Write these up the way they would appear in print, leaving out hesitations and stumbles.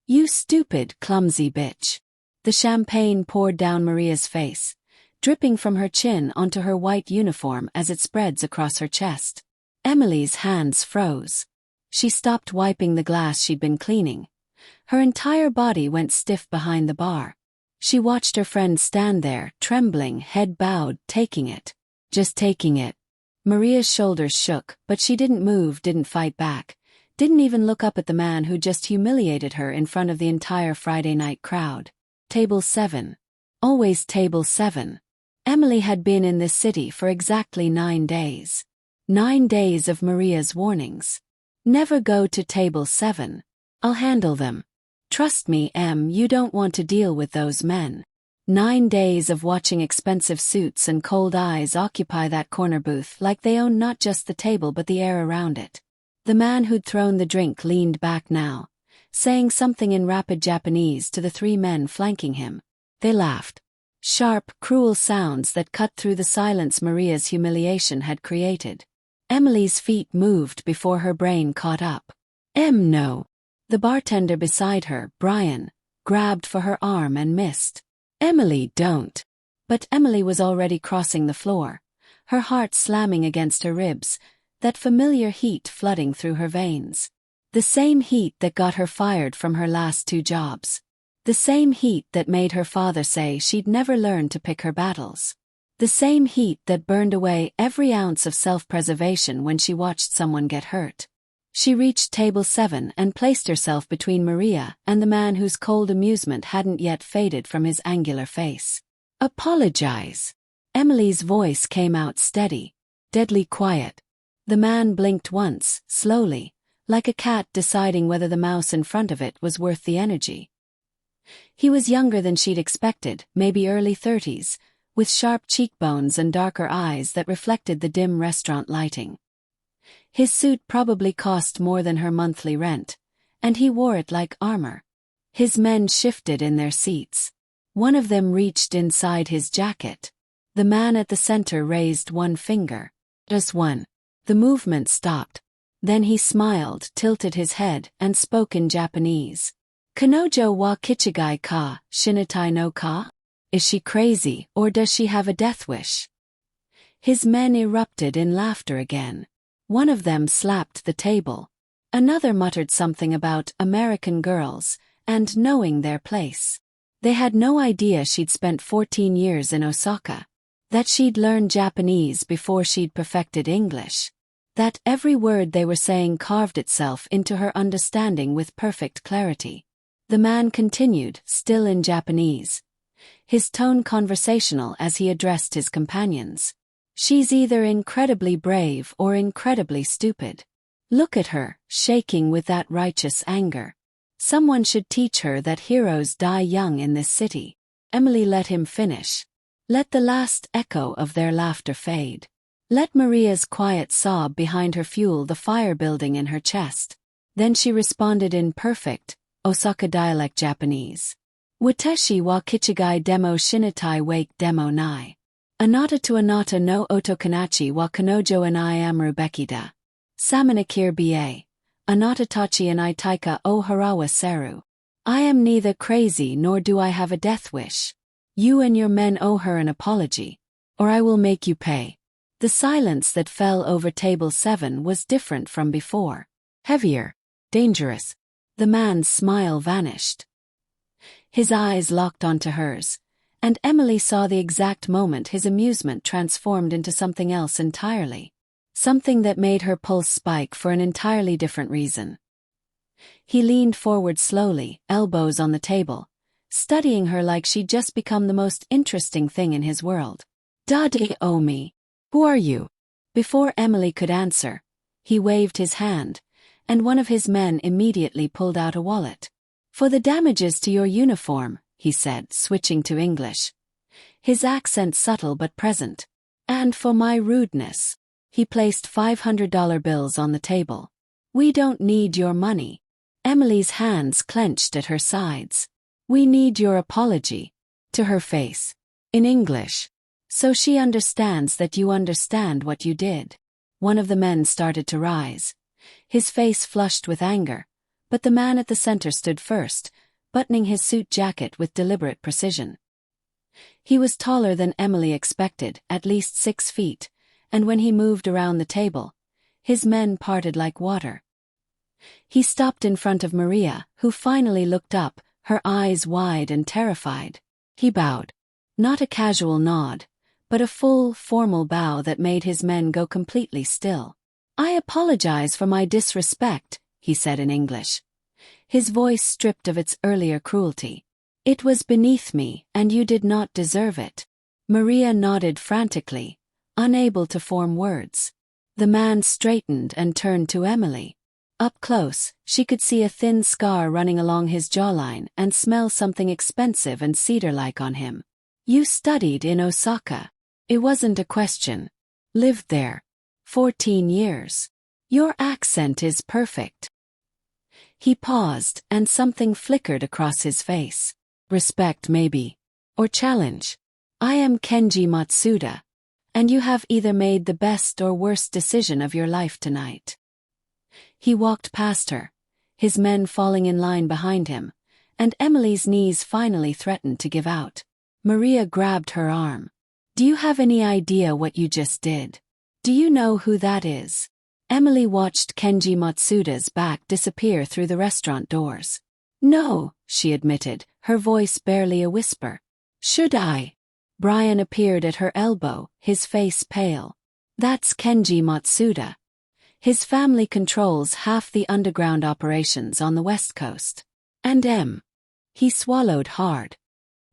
You stupid, clumsy bitch. The champagne poured down Maria's face, dripping from her chin onto her white uniform as it spreads across her chest. Emily's hands froze. She stopped wiping the glass she'd been cleaning. Her entire body went stiff behind the bar. She watched her friend stand there, trembling, head bowed, taking it. Just taking it. Maria's shoulders shook, but she didn't move, didn't fight back, didn't even look up at the man who just humiliated her in front of the entire Friday night crowd. Table 7. Always table 7. Emily had been in this city for exactly 9 days. 9 days of Maria's warnings. Never go to table 7. I'll handle them. Trust me, Em, you don't want to deal with those men. 9 days of watching expensive suits and cold eyes occupy that corner booth like they own not just the table but the air around it. The man who'd thrown the drink leaned back now, saying something in rapid Japanese to the 3 men flanking him. They laughed. Sharp, cruel sounds that cut through the silence Maria's humiliation had created. Emily's feet moved before her brain caught up. No. The bartender beside her, Brian, grabbed for her arm and missed. Emily, don't. But Emily was already crossing the floor, her heart slamming against her ribs, that familiar heat flooding through her veins. The same heat that got her fired from her last 2 jobs. The same heat that made her father say she'd never learn to pick her battles. The same heat that burned away every ounce of self-preservation when she watched someone get hurt. She reached table 7 and placed herself between Maria and the man whose cold amusement hadn't yet faded from his angular face. Apologize. Emily's voice came out steady, deadly quiet. The man blinked once, slowly, like a cat deciding whether the mouse in front of it was worth the energy. He was younger than she'd expected, maybe early 30s, with sharp cheekbones and darker eyes that reflected the dim restaurant lighting. His suit probably cost more than her monthly rent, and he wore it like armor. His men shifted in their seats. One of them reached inside his jacket. The man at the center raised one finger. Just one. The movement stopped. Then he smiled, tilted his head, and spoke in Japanese. Kanojo wa kichigai ka, shinatai no ka? Is she crazy, or does she have a death wish? His men erupted in laughter again. One of them slapped the table. Another muttered something about American girls and knowing their place. They had no idea she'd spent 14 years in Osaka. That she'd learned Japanese before she'd perfected English. That every word they were saying carved itself into her understanding with perfect clarity. The man continued, still in Japanese. His tone conversational as he addressed his companions. She's either incredibly brave or incredibly stupid. Look at her, shaking with that righteous anger. Someone should teach her that heroes die young in this city. Emily let him finish. Let the last echo of their laughter fade. Let Maria's quiet sob behind her fuel the fire building in her chest. Then she responded in perfect, Osaka dialect Japanese. Watashi wa kichigai demo shinatai wake demo nai. Anata to anata no otokanachi wa kanojo and I am rubekida. Samanakir ba. Anata tachi and I taika o harawa seru. I am neither crazy nor do I have a death wish. You and your men owe her an apology, or I will make you pay. The silence that fell over table 7 was different from before. Heavier. Dangerous. The man's smile vanished. His eyes locked onto hers, and Emily saw the exact moment his amusement transformed into something else entirely. Something that made her pulse spike for an entirely different reason. He leaned forward slowly, elbows on the table, studying her like she'd just become the most interesting thing in his world. Dadi Omi. Who are you? Before Emily could answer, he waved his hand, and one of his men immediately pulled out a wallet. For the damages to your uniform, he said, switching to English. His accent subtle but present. And for my rudeness. He placed $500 bills on the table. We don't need your money. Emily's hands clenched at her sides. We need your apology. To her face. In English. So she understands that you understand what you did. One of the men started to rise. His face flushed with anger, but the man at the center stood first, buttoning his suit jacket with deliberate precision. He was taller than Emily expected, at least 6 feet, and when he moved around the table, his men parted like water. He stopped in front of Maria, who finally looked up, her eyes wide and terrified. He bowed. Not a casual nod, but a full, formal bow that made his men go completely still. "I apologize for my disrespect," he said in English, his voice stripped of its earlier cruelty. "It was beneath me, and you did not deserve it." Maria nodded frantically, unable to form words. The man straightened and turned to Emily. Up close, she could see a thin scar running along his jawline and smell something expensive and cedar-like on him. "You studied in Osaka." It wasn't a question. "Lived there. 14 years. Your accent is perfect." He paused, and something flickered across his face. "Respect maybe. Or challenge. I am Kenji Matsuda, and you have either made the best or worst decision of your life tonight." He walked past her, his men falling in line behind him, and Emily's knees finally threatened to give out. Maria grabbed her arm. "Do you have any idea what you just did? Do you know who that is?" Emily watched Kenji Matsuda's back disappear through the restaurant doors. "No," she admitted, her voice barely a whisper. "Should I?" Brian appeared at her elbow, his face pale. "That's Kenji Matsuda. His family controls half the underground operations on the West Coast. And He swallowed hard.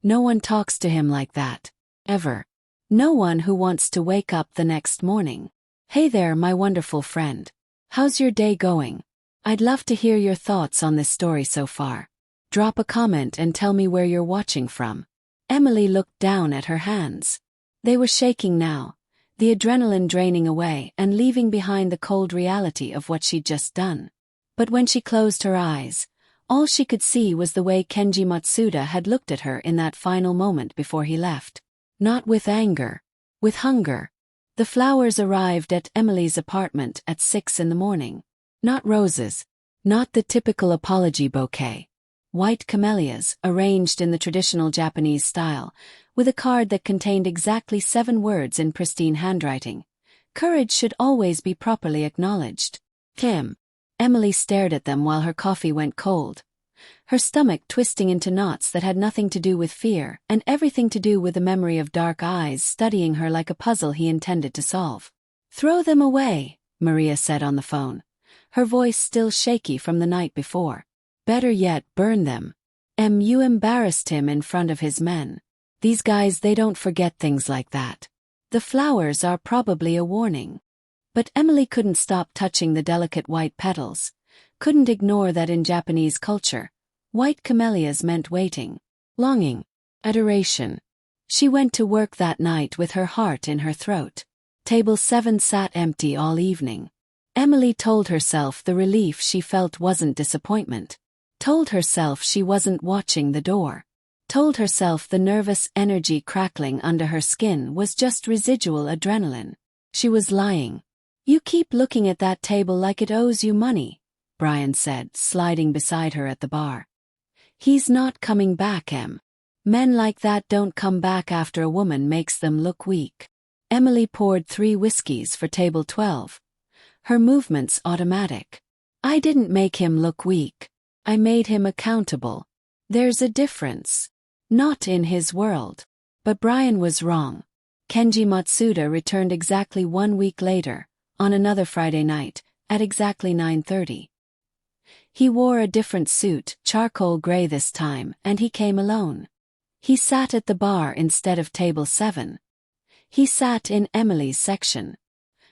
"No one talks to him like that. Ever. No one who wants to wake up the next morning. Hey there, my wonderful friend. How's your day going? I'd love to hear your thoughts on this story so far. Drop a comment and tell me where you're watching from." Emily looked down at her hands. They were shaking now, the adrenaline draining away and leaving behind the cold reality of what she'd just done. But when she closed her eyes, all she could see was the way Kenji Matsuda had looked at her in that final moment before he left. Not with anger, with hunger. The flowers arrived at Emily's apartment at 6 in the morning. Not roses. Not the typical apology bouquet. White camellias, arranged in the traditional Japanese style, with a card that contained exactly 7 words in pristine handwriting. "Courage should always be properly acknowledged." Emily stared at them while her coffee went cold, her stomach twisting into knots that had nothing to do with fear and everything to do with the memory of dark eyes studying her like a puzzle he intended to solve. "Throw them away," Maria said on the phone, her voice still shaky from the night before. "Better yet, burn them." You embarrassed him in front of his men. These guys, they don't forget things like that. The flowers are probably a warning. But Emily couldn't stop touching the delicate white petals, couldn't ignore that in Japanese culture, white camellias meant waiting, longing, adoration. She went to work that night with her heart in her throat. Table 7 sat empty all evening. Emily told herself the relief she felt wasn't disappointment. Told herself she wasn't watching the door. Told herself the nervous energy crackling under her skin was just residual adrenaline. She was lying. "You keep looking at that table like it owes you money," Brian said, sliding beside her at the bar. "He's not coming back, Men like that don't come back after a woman makes them look weak." Emily poured 3 whiskeys for table 12. Her movements automatic. "I didn't make him look weak. I made him accountable. There's a difference. Not in his world." But Brian was wrong. Kenji Matsuda returned exactly 1 week later, on another Friday night, at exactly 9:30. He wore a different suit, charcoal gray this time, and he came alone. He sat at the bar instead of table 7. He sat in Emily's section.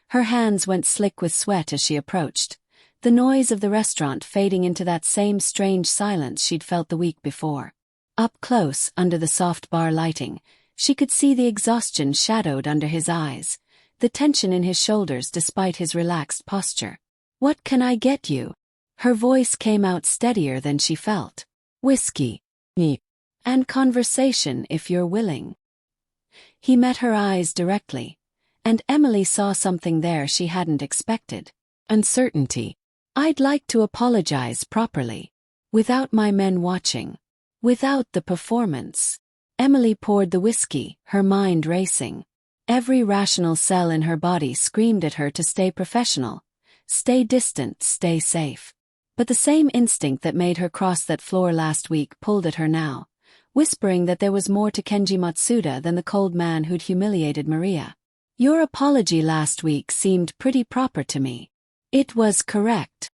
Her hands went slick with sweat as she approached, the noise of the restaurant fading into that same strange silence she'd felt the week before. Up close, under the soft bar lighting, she could see the exhaustion shadowed under his eyes, the tension in his shoulders despite his relaxed posture. "What can I get you?" Her voice came out steadier than she felt. "Whiskey. And conversation if you're willing." He met her eyes directly, and Emily saw something there she hadn't expected. Uncertainty. I'd like to apologize properly. Without my men watching. Without the performance. Emily poured the whiskey, her mind racing. Every rational cell in her body screamed at her to stay professional. Stay distant, stay safe. But the same instinct that made her cross that floor last week pulled at her now, whispering that there was more to Kenji Matsuda than the cold man who'd humiliated Maria. Your apology last week seemed pretty proper to me. It was correct.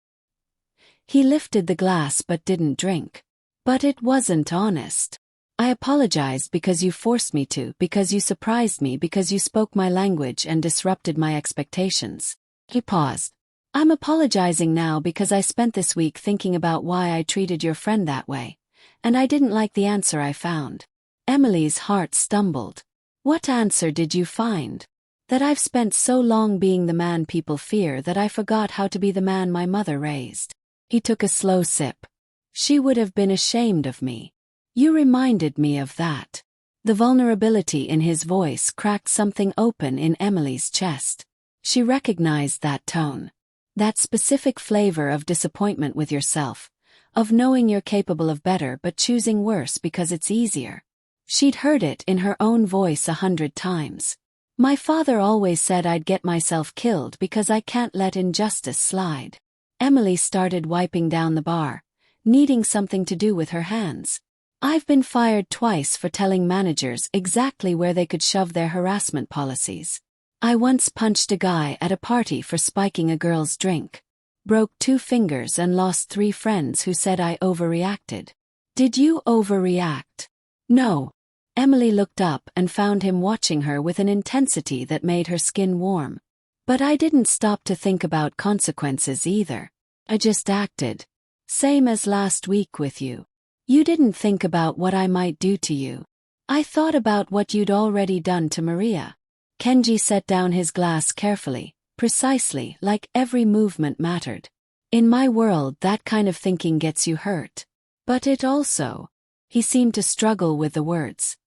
He lifted the glass but didn't drink. But it wasn't honest. I apologized because you forced me to, because you surprised me, because you spoke my language and disrupted my expectations. He paused. I'm apologizing now because I spent this week thinking about why I treated your friend that way, and I didn't like the answer I found. Emily's heart stumbled. What answer did you find? That I've spent so long being the man people fear that I forgot how to be the man my mother raised. He took a slow sip. She would have been ashamed of me. You reminded me of that. The vulnerability in his voice cracked something open in Emily's chest. She recognized that tone. That specific flavor of disappointment with yourself, of knowing you're capable of better but choosing worse because it's easier. She'd heard it in her own voice 100 times. My father always said I'd get myself killed because I can't let injustice slide. Emily started wiping down the bar, needing something to do with her hands. I've been fired twice for telling managers exactly where they could shove their harassment policies. I once punched a guy at a party for spiking a girl's drink. Broke 2 fingers and lost 3 friends who said I overreacted. Did you overreact? No. Emily looked up and found him watching her with an intensity that made her skin warm. But I didn't stop to think about consequences either. I just acted. Same as last week with you. You didn't think about what I might do to you. I thought about what you'd already done to Maria. Kenji set down his glass carefully, precisely, like every movement mattered. In my world, that kind of thinking gets you hurt. But it also. He seemed to struggle with the words.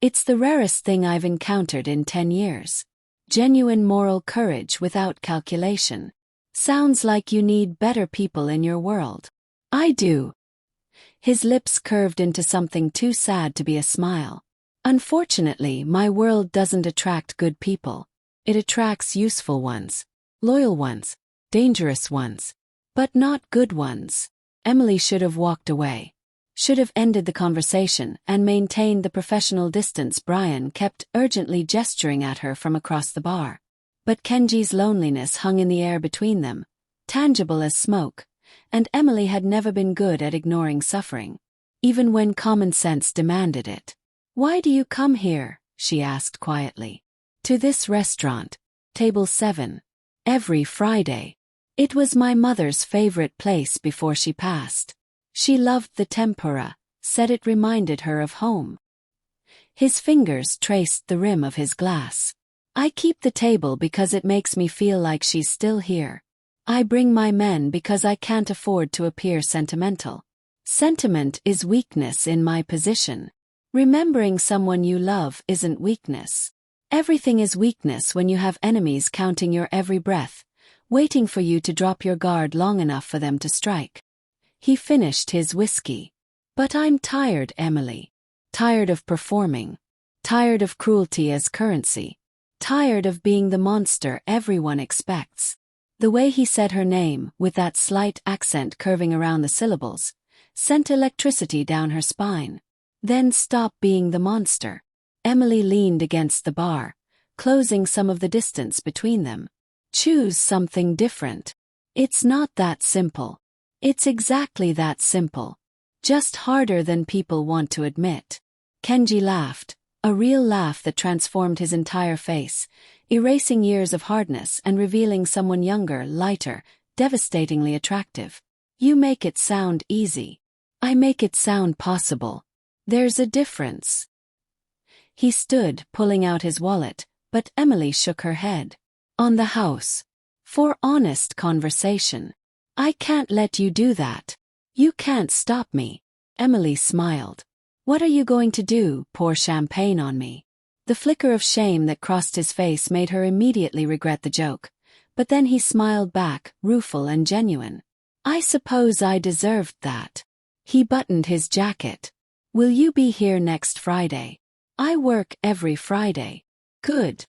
It's the rarest thing I've encountered in 10 years. Genuine moral courage without calculation. Sounds like you need better people in your world. I do. His lips curved into something too sad to be a smile. Unfortunately, my world doesn't attract good people. It attracts useful ones, loyal ones, dangerous ones, but not good ones. Emily should have walked away. Should have ended the conversation and maintained the professional distance Brian kept urgently gesturing at her from across the bar. But Kenji's loneliness hung in the air between them, tangible as smoke, and Emily had never been good at ignoring suffering, even when common sense demanded it. Why do you come here? She asked quietly. To this restaurant, table 7, every Friday. It was my mother's favorite place before she passed. She loved the tempura, said it reminded her of home. His fingers traced the rim of his glass. I keep the table because it makes me feel like she's still here. I bring my men because I can't afford to appear sentimental. Sentiment is weakness in my position. Remembering someone you love isn't weakness. Everything is weakness when you have enemies counting your every breath, waiting for you to drop your guard long enough for them to strike. He finished his whiskey. But I'm tired, Emily. Tired of performing. Tired of cruelty as currency. Tired of being the monster everyone expects. The way he said her name, with that slight accent curving around the syllables, sent electricity down her spine. Then stop being the monster. Emily leaned against the bar, closing some of the distance between them. Choose something different. It's not that simple. It's exactly that simple. Just harder than people want to admit. Kenji laughed, a real laugh that transformed his entire face, erasing years of hardness and revealing someone younger, lighter, devastatingly attractive. You make it sound easy. I make it sound possible. There's a difference. He stood, pulling out his wallet, but Emily shook her head. On the house. For honest conversation. I can't let you do that. You can't stop me. Emily smiled. What are you going to do, pour champagne on me? The flicker of shame that crossed his face made her immediately regret the joke, but then he smiled back, rueful and genuine. I suppose I deserved that. He buttoned his jacket. Will you be here next Friday? I work every Friday. Good.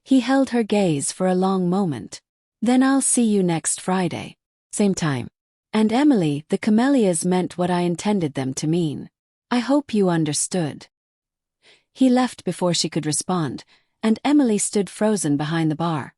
He held her gaze for a long moment. Then I'll see you next Friday. Same time. And Emily, the camellias meant what I intended them to mean. I hope you understood. He left before she could respond, and Emily stood frozen behind the bar.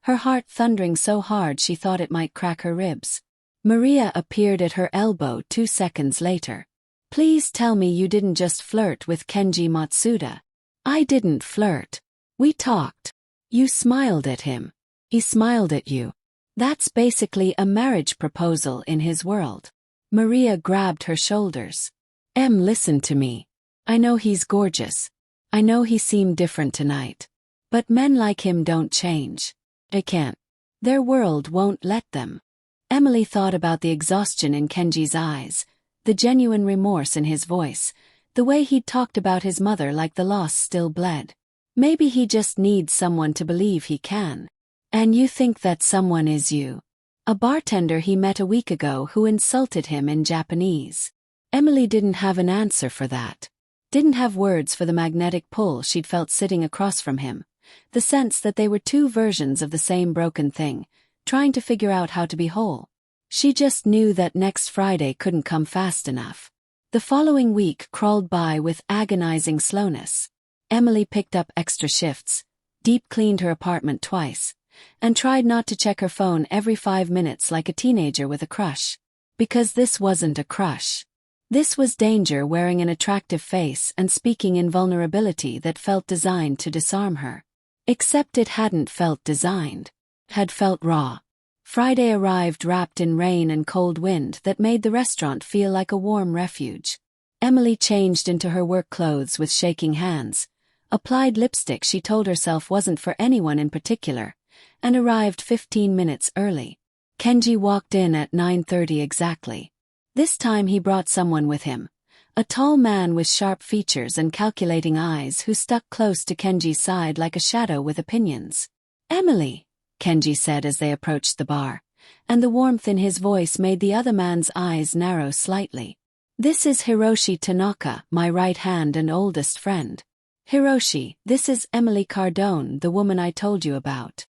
Her heart thundering so hard she thought it might crack her ribs. Maria appeared at her elbow 2 seconds later. Please tell me you didn't just flirt with Kenji Matsuda. I didn't flirt. We talked. You smiled at him. He smiled at you. That's basically a marriage proposal in his world. Maria grabbed her shoulders. Listen to me. I know he's gorgeous. I know he seemed different tonight. But men like him don't change. They can't. Their world won't let them. Emily thought about the exhaustion in Kenji's eyes, the genuine remorse in his voice, the way he'd talked about his mother like the loss still bled. Maybe he just needs someone to believe he can. And you think that someone is you? A bartender he met a week ago who insulted him in Japanese. Emily didn't have an answer for that. Didn't have words for the magnetic pull she'd felt sitting across from him. The sense that they were two versions of the same broken thing, trying to figure out how to be whole. She just knew that next Friday couldn't come fast enough. The following week crawled by with agonizing slowness. Emily picked up extra shifts, deep cleaned her apartment twice, and tried not to check her phone every 5 minutes like a teenager with a crush. Because this wasn't a crush. This was danger wearing an attractive face and speaking in vulnerability that felt designed to disarm her. Except it hadn't felt designed. Had felt raw. Friday arrived wrapped in rain and cold wind that made the restaurant feel like a warm refuge. Emily changed into her work clothes with shaking hands, applied lipstick she told herself wasn't for anyone in particular, and arrived 15 minutes early. Kenji walked in at 9:30 exactly. This time he brought someone with him. A tall man with sharp features and calculating eyes who stuck close to Kenji's side like a shadow with opinions. Emily, Kenji said as they approached the bar, and the warmth in his voice made the other man's eyes narrow slightly. This is Hiroshi Tanaka, my right hand and oldest friend. Hiroshi, this is Emily Cardone, the woman I told you about.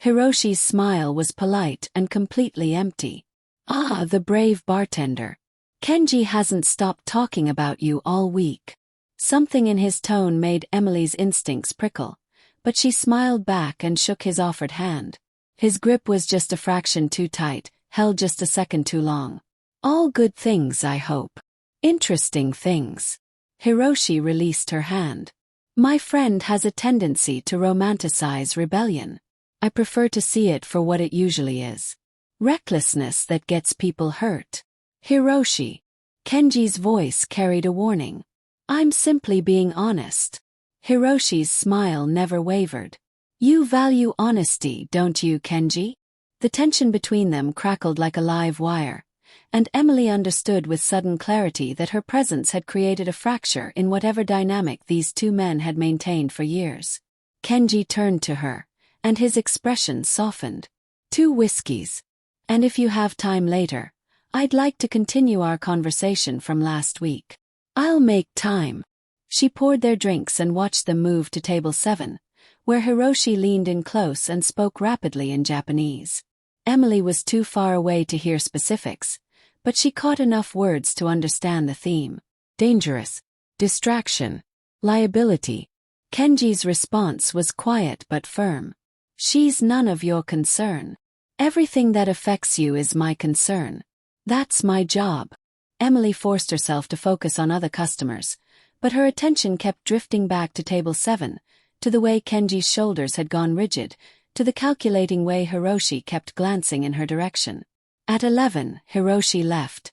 Hiroshi's smile was polite and completely empty. Ah, the brave bartender. Kenji hasn't stopped talking about you all week. Something in his tone made Emily's instincts prickle, but she smiled back and shook his offered hand. His grip was just a fraction too tight, held just a second too long. All good things, I hope. Interesting things. Hiroshi released her hand. My friend has a tendency to romanticize rebellion. I prefer to see it for what it usually is. Recklessness that gets people hurt. Hiroshi. Kenji's voice carried a warning. I'm simply being honest. Hiroshi's smile never wavered. You value honesty, don't you, Kenji? The tension between them crackled like a live wire, and Emily understood with sudden clarity that her presence had created a fracture in whatever dynamic these two men had maintained for years. Kenji turned to her, and his expression softened. 2 whiskeys. And if you have time later, I'd like to continue our conversation from last week. I'll make time. She poured their drinks and watched them move to table 7, where Hiroshi leaned in close and spoke rapidly in Japanese. Emily was too far away to hear specifics, but she caught enough words to understand the theme. Dangerous. Distraction. Liability. Kenji's response was quiet but firm. She's none of your concern. Everything that affects you is my concern. That's my job. Emily forced herself to focus on other customers, but her attention kept drifting back to table 7, to the way Kenji's shoulders had gone rigid, to the calculating way Hiroshi kept glancing in her direction. At 11, Hiroshi left,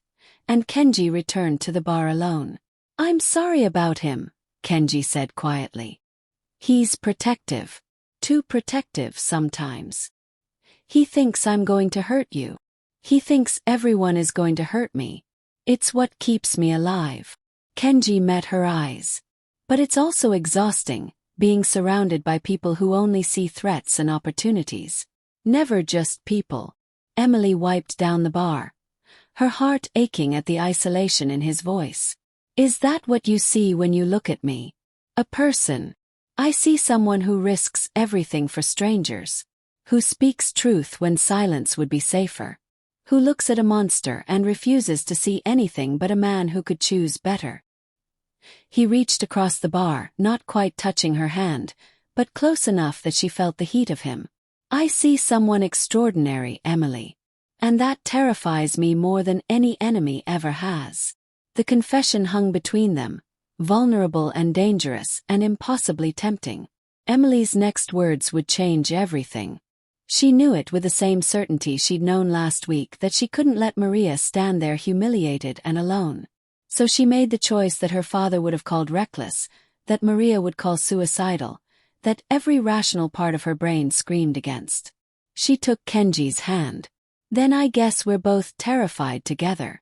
and Kenji returned to the bar alone. I'm sorry about him, Kenji said quietly. He's protective. Too protective sometimes. He thinks I'm going to hurt you. He thinks everyone is going to hurt me. It's what keeps me alive. Kenji met her eyes. But it's also exhausting, being surrounded by people who only see threats and opportunities. Never just people. Emily wiped down the bar, her heart aching at the isolation in his voice. Is that what you see when you look at me? A person. I see someone who risks everything for strangers, who speaks truth when silence would be safer, who looks at a monster and refuses to see anything but a man who could choose better. He reached across the bar, not quite touching her hand, but close enough that she felt the heat of him. I see someone extraordinary, Emily. And that terrifies me more than any enemy ever has. The confession hung between them, vulnerable and dangerous and impossibly tempting. Emily's next words would change everything. She knew it with the same certainty she'd known last week that she couldn't let Maria stand there humiliated and alone. So she made the choice that her father would have called reckless, that Maria would call suicidal, that every rational part of her brain screamed against. She took Kenji's hand. Then I guess we're both terrified together.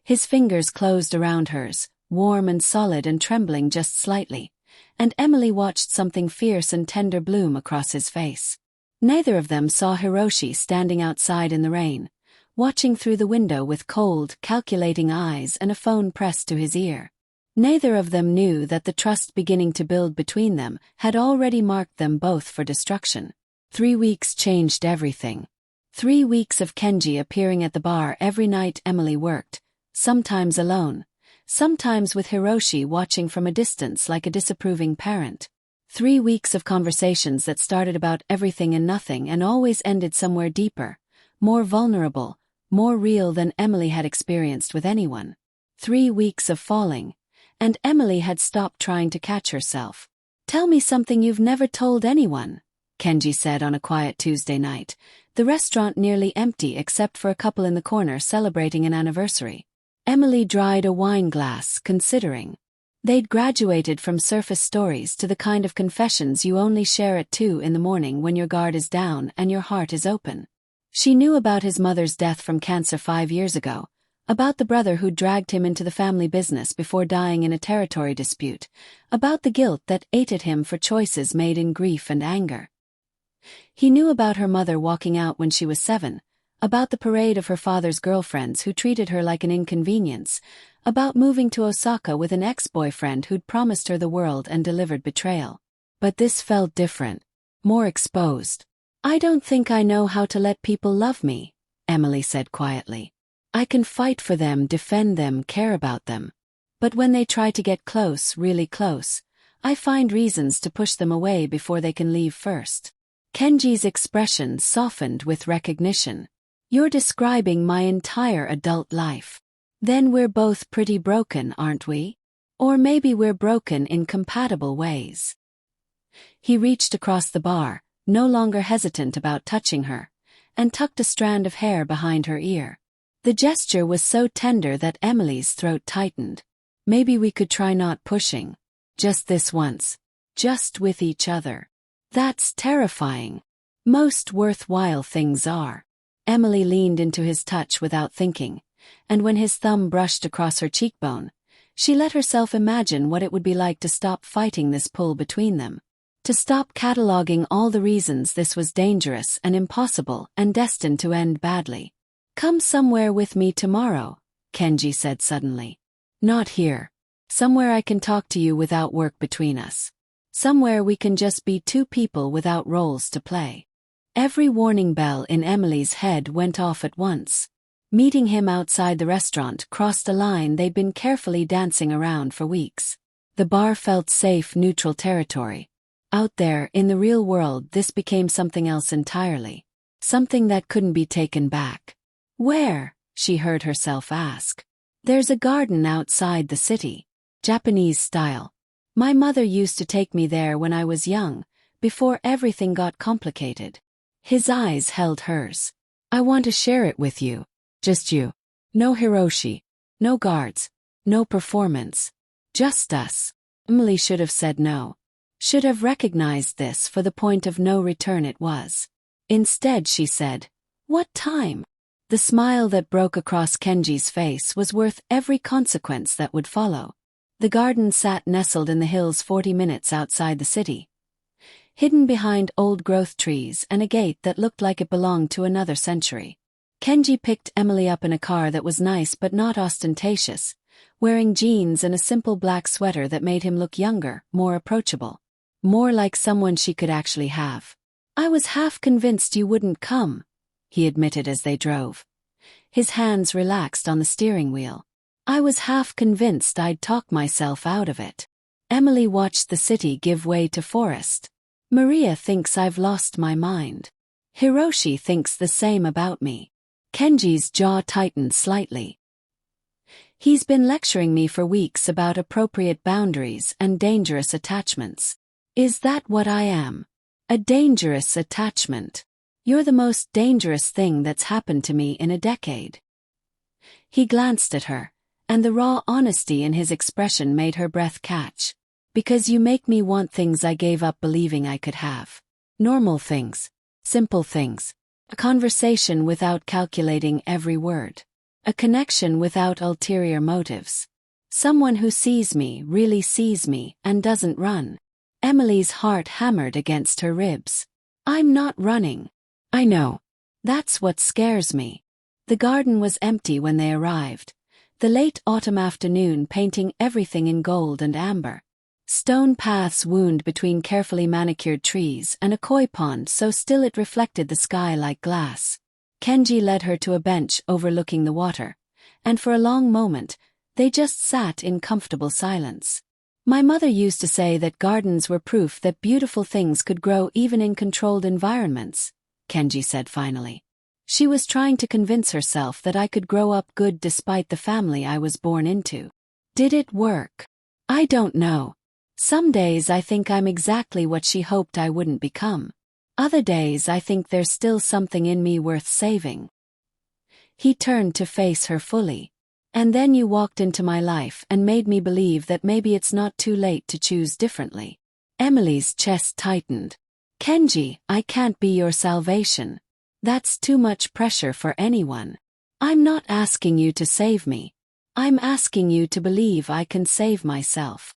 His fingers closed around hers, warm and solid and trembling just slightly, and Emily watched something fierce and tender bloom across his face. Neither of them saw Hiroshi standing outside in the rain, watching through the window with cold, calculating eyes and a phone pressed to his ear. Neither of them knew that the trust beginning to build between them had already marked them both for destruction. 3 weeks changed everything. 3 weeks of Kenji appearing at the bar every night Emily worked, sometimes alone, sometimes with Hiroshi watching from a distance like a disapproving parent. 3 weeks of conversations that started about everything and nothing and always ended somewhere deeper, more vulnerable, more real than Emily had experienced with anyone. 3 weeks of falling, and Emily had stopped trying to catch herself. Tell me something you've never told anyone, Kenji said on a quiet Tuesday night, the restaurant nearly empty except for a couple in the corner celebrating an anniversary. Emily dried a wine glass, considering. They'd graduated from surface stories to the kind of confessions you only share at 2 in the morning when your guard is down and your heart is open. She knew about his mother's death from cancer 5 years ago, about the brother who dragged him into the family business before dying in a territory dispute, about the guilt that ate at him for choices made in grief and anger. He knew about her mother walking out when she was 7, about the parade of her father's girlfriends who treated her like an inconvenience, about moving to Osaka with an ex-boyfriend who'd promised her the world and delivered betrayal. But this felt different, more exposed. I don't think I know how to let people love me, Emily said quietly. I can fight for them, defend them, care about them. But when they try to get close, really close, I find reasons to push them away before they can leave first. Kenji's expression softened with recognition. You're describing my entire adult life. Then we're both pretty broken, aren't we? Or maybe we're broken in compatible ways. He reached across the bar, no longer hesitant about touching her, and tucked a strand of hair behind her ear. The gesture was so tender that Emily's throat tightened. Maybe we could try not pushing. Just this once. Just with each other. That's terrifying. Most worthwhile things are. Emily leaned into his touch without thinking, and when his thumb brushed across her cheekbone, she let herself imagine what it would be like to stop fighting this pull between them. To stop cataloging all the reasons this was dangerous and impossible and destined to end badly. Come somewhere with me tomorrow, Kenji said suddenly. Not here. Somewhere I can talk to you without work between us. Somewhere we can just be two people without roles to play. Every warning bell in Emily's head went off at once. Meeting him outside the restaurant crossed a line they'd been carefully dancing around for weeks. The bar felt safe, neutral territory. Out there, in the real world, this became something else entirely. Something that couldn't be taken back. Where? She heard herself ask. There's a garden outside the city. Japanese style. My mother used to take me there when I was young, before everything got complicated. His eyes held hers. I want to share it with you. Just you. No Hiroshi. No guards. No performance. Just us. Emily should have said no. Should have recognized this for the point of no return it was. Instead she said, "What time?" The smile that broke across Kenji's face was worth every consequence that would follow. The garden sat nestled in the hills 40 minutes outside the city. hidden behind old growth trees and a gate that looked like it belonged to another century. Kenji picked Emily up in a car that was nice but not ostentatious, wearing jeans and a simple black sweater that made him look younger, more approachable. More like someone she could actually have. "I was half convinced you wouldn't come," he admitted as they drove. His hands relaxed on the steering wheel. "I was half convinced I'd talk myself out of it." Emily watched the city give way to forest. "Maria thinks I've lost my mind. Hiroshi thinks the same about me." Kenji's jaw tightened slightly. "He's been lecturing me for weeks about appropriate boundaries and dangerous attachments. Is that what I am? A dangerous attachment? You're the most dangerous thing that's happened to me in a decade." He glanced at her, and the raw honesty in his expression made her breath catch. "Because you make me want things I gave up believing I could have. Normal things. Simple things. A conversation without calculating every word. A connection without ulterior motives. Someone who sees me, really sees me, and doesn't run." Emily's heart hammered against her ribs. "I'm not running. I know. That's what scares me." The garden was empty when they arrived, the late autumn afternoon painting everything in gold and amber. Stone paths wound between carefully manicured trees and a koi pond so still it reflected the sky like glass. Kenji led her to a bench overlooking the water, and for a long moment, they just sat in comfortable silence. "My mother used to say that gardens were proof that beautiful things could grow even in controlled environments," Kenji said finally. "She was trying to convince herself that I could grow up good despite the family I was born into. Did it work? I don't know. Some days I think I'm exactly what she hoped I wouldn't become. Other days I think there's still something in me worth saving." He turned to face her fully. "And then you walked into my life and made me believe that maybe it's not too late to choose differently." Emily's chest tightened. "Kenji, I can't be your salvation. That's too much pressure for anyone. I'm not asking you to save me. I'm asking you to believe I can save myself."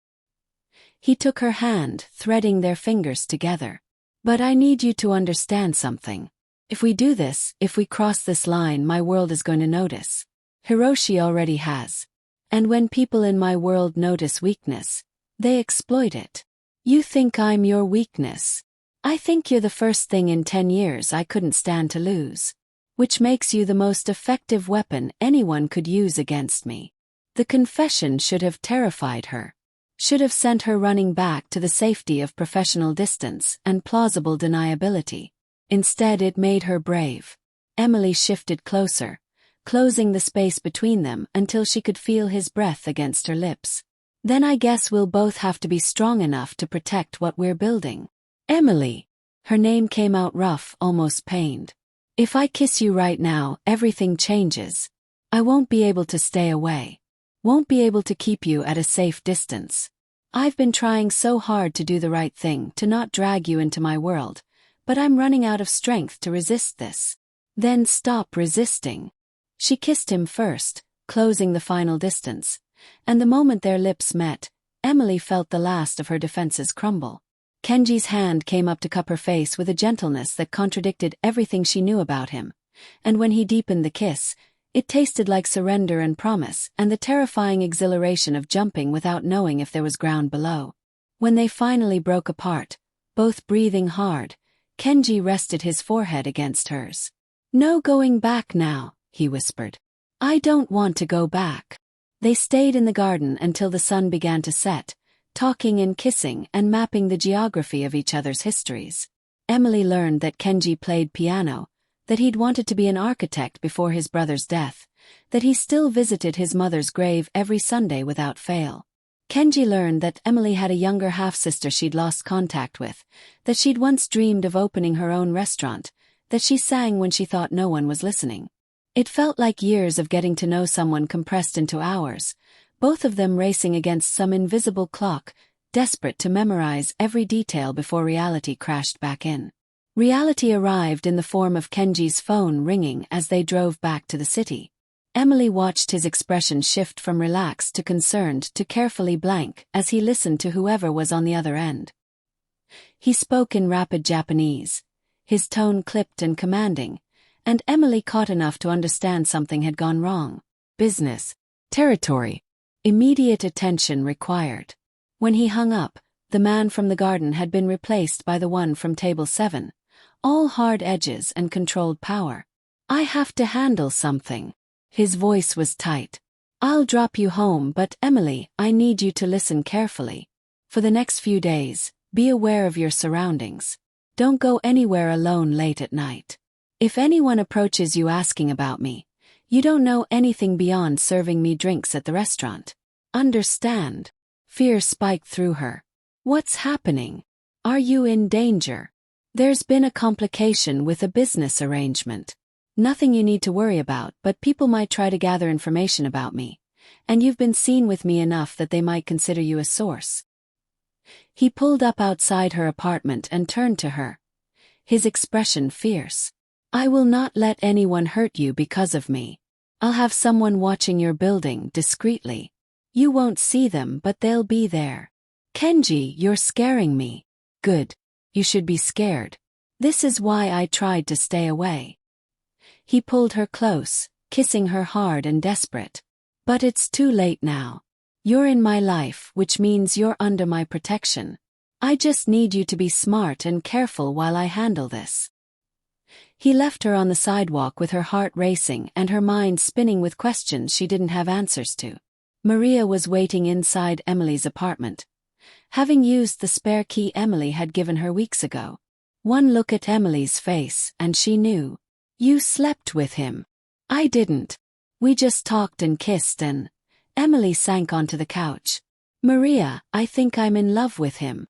He took her hand, threading their fingers together. "But I need you to understand something. If we do this, if we cross this line, my world is going to notice. Hiroshi already has. And when people in my world notice weakness, they exploit it. You think I'm your weakness. I think you're the first thing in 10 years I couldn't stand to lose. Which makes you the most effective weapon anyone could use against me." The confession should have terrified her. Should have sent her running back to the safety of professional distance and plausible deniability. Instead it made her brave. Emily shifted closer, closing the space between them until she could feel his breath against her lips. "Then I guess we'll both have to be strong enough to protect what we're building." "Emily." Her name came out rough, almost pained. "If I kiss you right now, everything changes. I won't be able to stay away. Won't be able to keep you at a safe distance. I've been trying so hard to do the right thing, to not drag you into my world, but I'm running out of strength to resist this." "Then stop resisting." She kissed him first, closing the final distance, and the moment their lips met, Emily felt the last of her defenses crumble. Kenji's hand came up to cup her face with a gentleness that contradicted everything she knew about him, and when he deepened the kiss, it tasted like surrender and promise and the terrifying exhilaration of jumping without knowing if there was ground below. When they finally broke apart, both breathing hard, Kenji rested his forehead against hers. "No going back now," he whispered. "I don't want to go back." They stayed in the garden until the sun began to set, talking and kissing and mapping the geography of each other's histories. Emily learned that Kenji played piano, that he'd wanted to be an architect before his brother's death, that he still visited his mother's grave every Sunday without fail. Kenji learned that Emily had a younger half-sister she'd lost contact with, that she'd once dreamed of opening her own restaurant, that she sang when she thought no one was listening. It felt like years of getting to know someone compressed into hours, both of them racing against some invisible clock, desperate to memorize every detail before reality crashed back in. Reality arrived in the form of Kenji's phone ringing as they drove back to the city. Emily watched his expression shift from relaxed to concerned to carefully blank as he listened to whoever was on the other end. He spoke in rapid Japanese, his tone clipped and commanding, and Emily caught enough to understand something had gone wrong. Business. Territory. Immediate attention required. When he hung up, the man from the garden had been replaced by the one from table 7, all hard edges and controlled power. I have to handle something. His voice was tight. I'll drop you home, but Emily, I need you to listen carefully. For the next few days, be aware of your surroundings. Don't go anywhere alone late at night. If anyone approaches you asking about me, you don't know anything beyond serving me drinks at the restaurant. Understand? Fear spiked through her. What's happening? Are you in danger? There's been a complication with a business arrangement. Nothing you need to worry about, but people might try to gather information about me, and you've been seen with me enough that they might consider you a source. He pulled up outside her apartment and turned to her, his expression fierce. I will not let anyone hurt you because of me. I'll have someone watching your building discreetly. You won't see them, but they'll be there. Kenji, you're scaring me. Good. You should be scared. This is why I tried to stay away. He pulled her close, kissing her hard and desperate. But it's too late now. You're in my life, which means you're under my protection. I just need you to be smart and careful while I handle this. He left her on the sidewalk with her heart racing and her mind spinning with questions she didn't have answers to. Maria was waiting inside Emily's apartment, having used the spare key Emily had given her weeks ago. One look at Emily's face and she knew. You slept with him. I didn't. We just talked and kissed and... Emily sank onto the couch. Maria, I think I'm in love with him.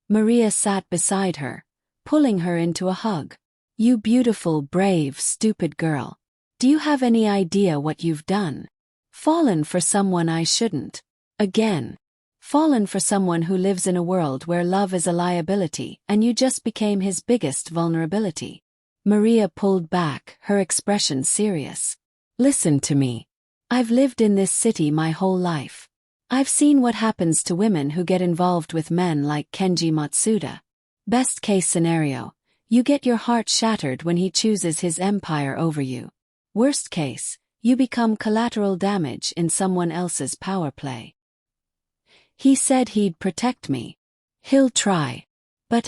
Maria sat beside her, pulling her into a hug. You beautiful, brave, stupid girl. Do you have any idea what you've done? Fallen for someone I shouldn't. Again. Fallen for someone who lives in a world where love is a liability and you just became his biggest vulnerability. Maria pulled back, her expression serious. Listen to me. I've lived in this city my whole life. I've seen what happens to women who get involved with men like Kenji Matsuda. Best case scenario, you get your heart shattered when he chooses his empire over you. Worst case, you become collateral damage in someone else's power play. He said he'd protect me. He'll try. But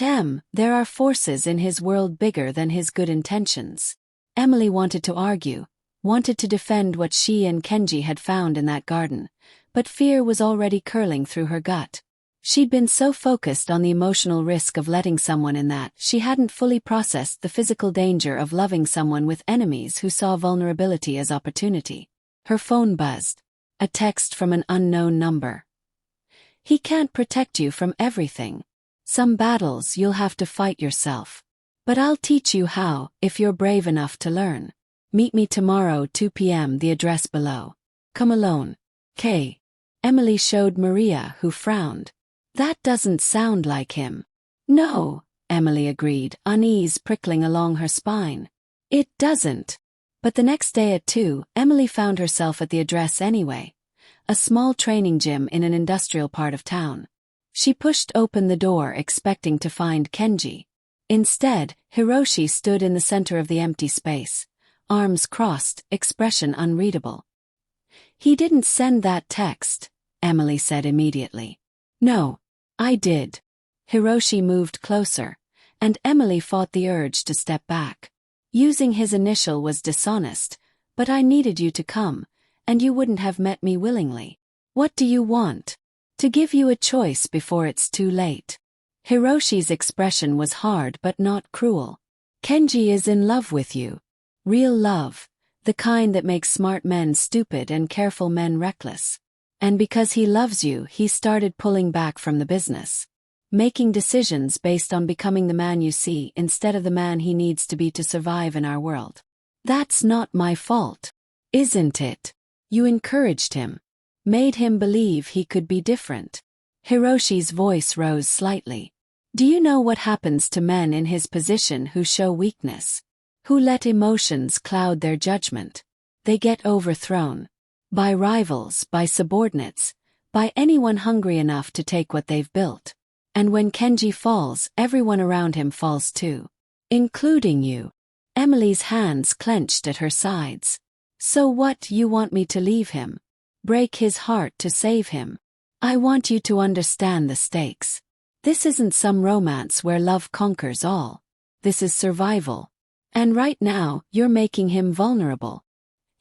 there are forces in his world bigger than his good intentions. Emily wanted to argue, wanted to defend what she and Kenji had found in that garden, but fear was already curling through her gut. She'd been so focused on the emotional risk of letting someone in that she hadn't fully processed the physical danger of loving someone with enemies who saw vulnerability as opportunity. Her phone buzzed. A text from an unknown number. He can't protect you from everything. Some battles you'll have to fight yourself. But I'll teach you how, if you're brave enough to learn. Meet me tomorrow 2 p.m. the address below. Come alone. K. Emily showed Maria, who frowned. That doesn't sound like him. No, Emily agreed, unease prickling along her spine. It doesn't. But the next day at 2, Emily found herself at the address anyway. A small training gym in an industrial part of town. She pushed open the door expecting to find Kenji. Instead, Hiroshi stood in the center of the empty space, arms crossed, expression unreadable. He didn't send that text, Emily said immediately. No, I did. Hiroshi moved closer, and Emily fought the urge to step back. Using his initial was dishonest, but I needed you to come, and you wouldn't have met me willingly. What do you want? To give you a choice before it's too late. Hiroshi's expression was hard but not cruel. Kenji is in love with you. Real love, the kind that makes smart men stupid and careful men reckless. And because he loves you, he started pulling back from the business. Making decisions based on becoming the man you see instead of the man he needs to be to survive in our world. That's not my fault. Isn't it? You encouraged him. Made him believe he could be different. Hiroshi's voice rose slightly. Do you know what happens to men in his position who show weakness? Who let emotions cloud their judgment? They get overthrown. By rivals, by subordinates, by anyone hungry enough to take what they've built. And when Kenji falls, everyone around him falls too. Including you. Emily's hands clenched at her sides. So what, you want me to leave him? Break his heart to save him? I want you to understand the stakes. This isn't some romance where love conquers all. This is survival. And right now, you're making him vulnerable.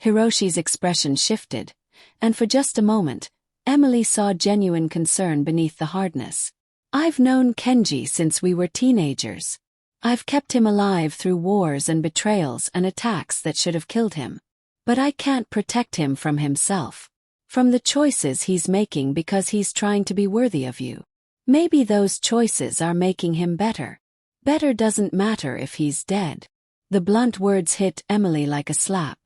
Hiroshi's expression shifted, and for just a moment, Emily saw genuine concern beneath the hardness. I've known Kenji since we were teenagers. I've kept him alive through wars and betrayals and attacks that should have killed him. But I can't protect him from himself. From the choices he's making because he's trying to be worthy of you. Maybe those choices are making him better. Better doesn't matter if he's dead. The blunt words hit Emily like a slap.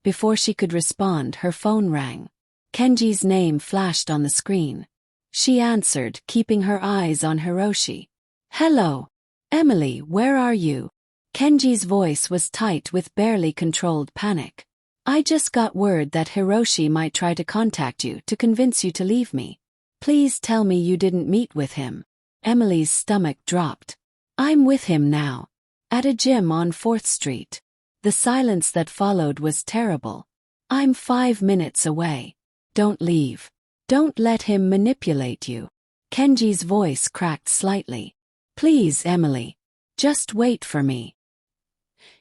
Before she could respond, her phone rang. Kenji's name flashed on the screen. She answered, keeping her eyes on Hiroshi. Hello. Emily, where are you? Kenji's voice was tight with barely controlled panic. I just got word that Hiroshi might try to contact you to convince you to leave me. Please tell me you didn't meet with him. Emily's stomach dropped. I'm with him now. At a gym on 4th Street. The silence that followed was terrible. I'm 5 minutes away. Don't leave. Don't let him manipulate you. Kenji's voice cracked slightly. Please, Emily. Just wait for me.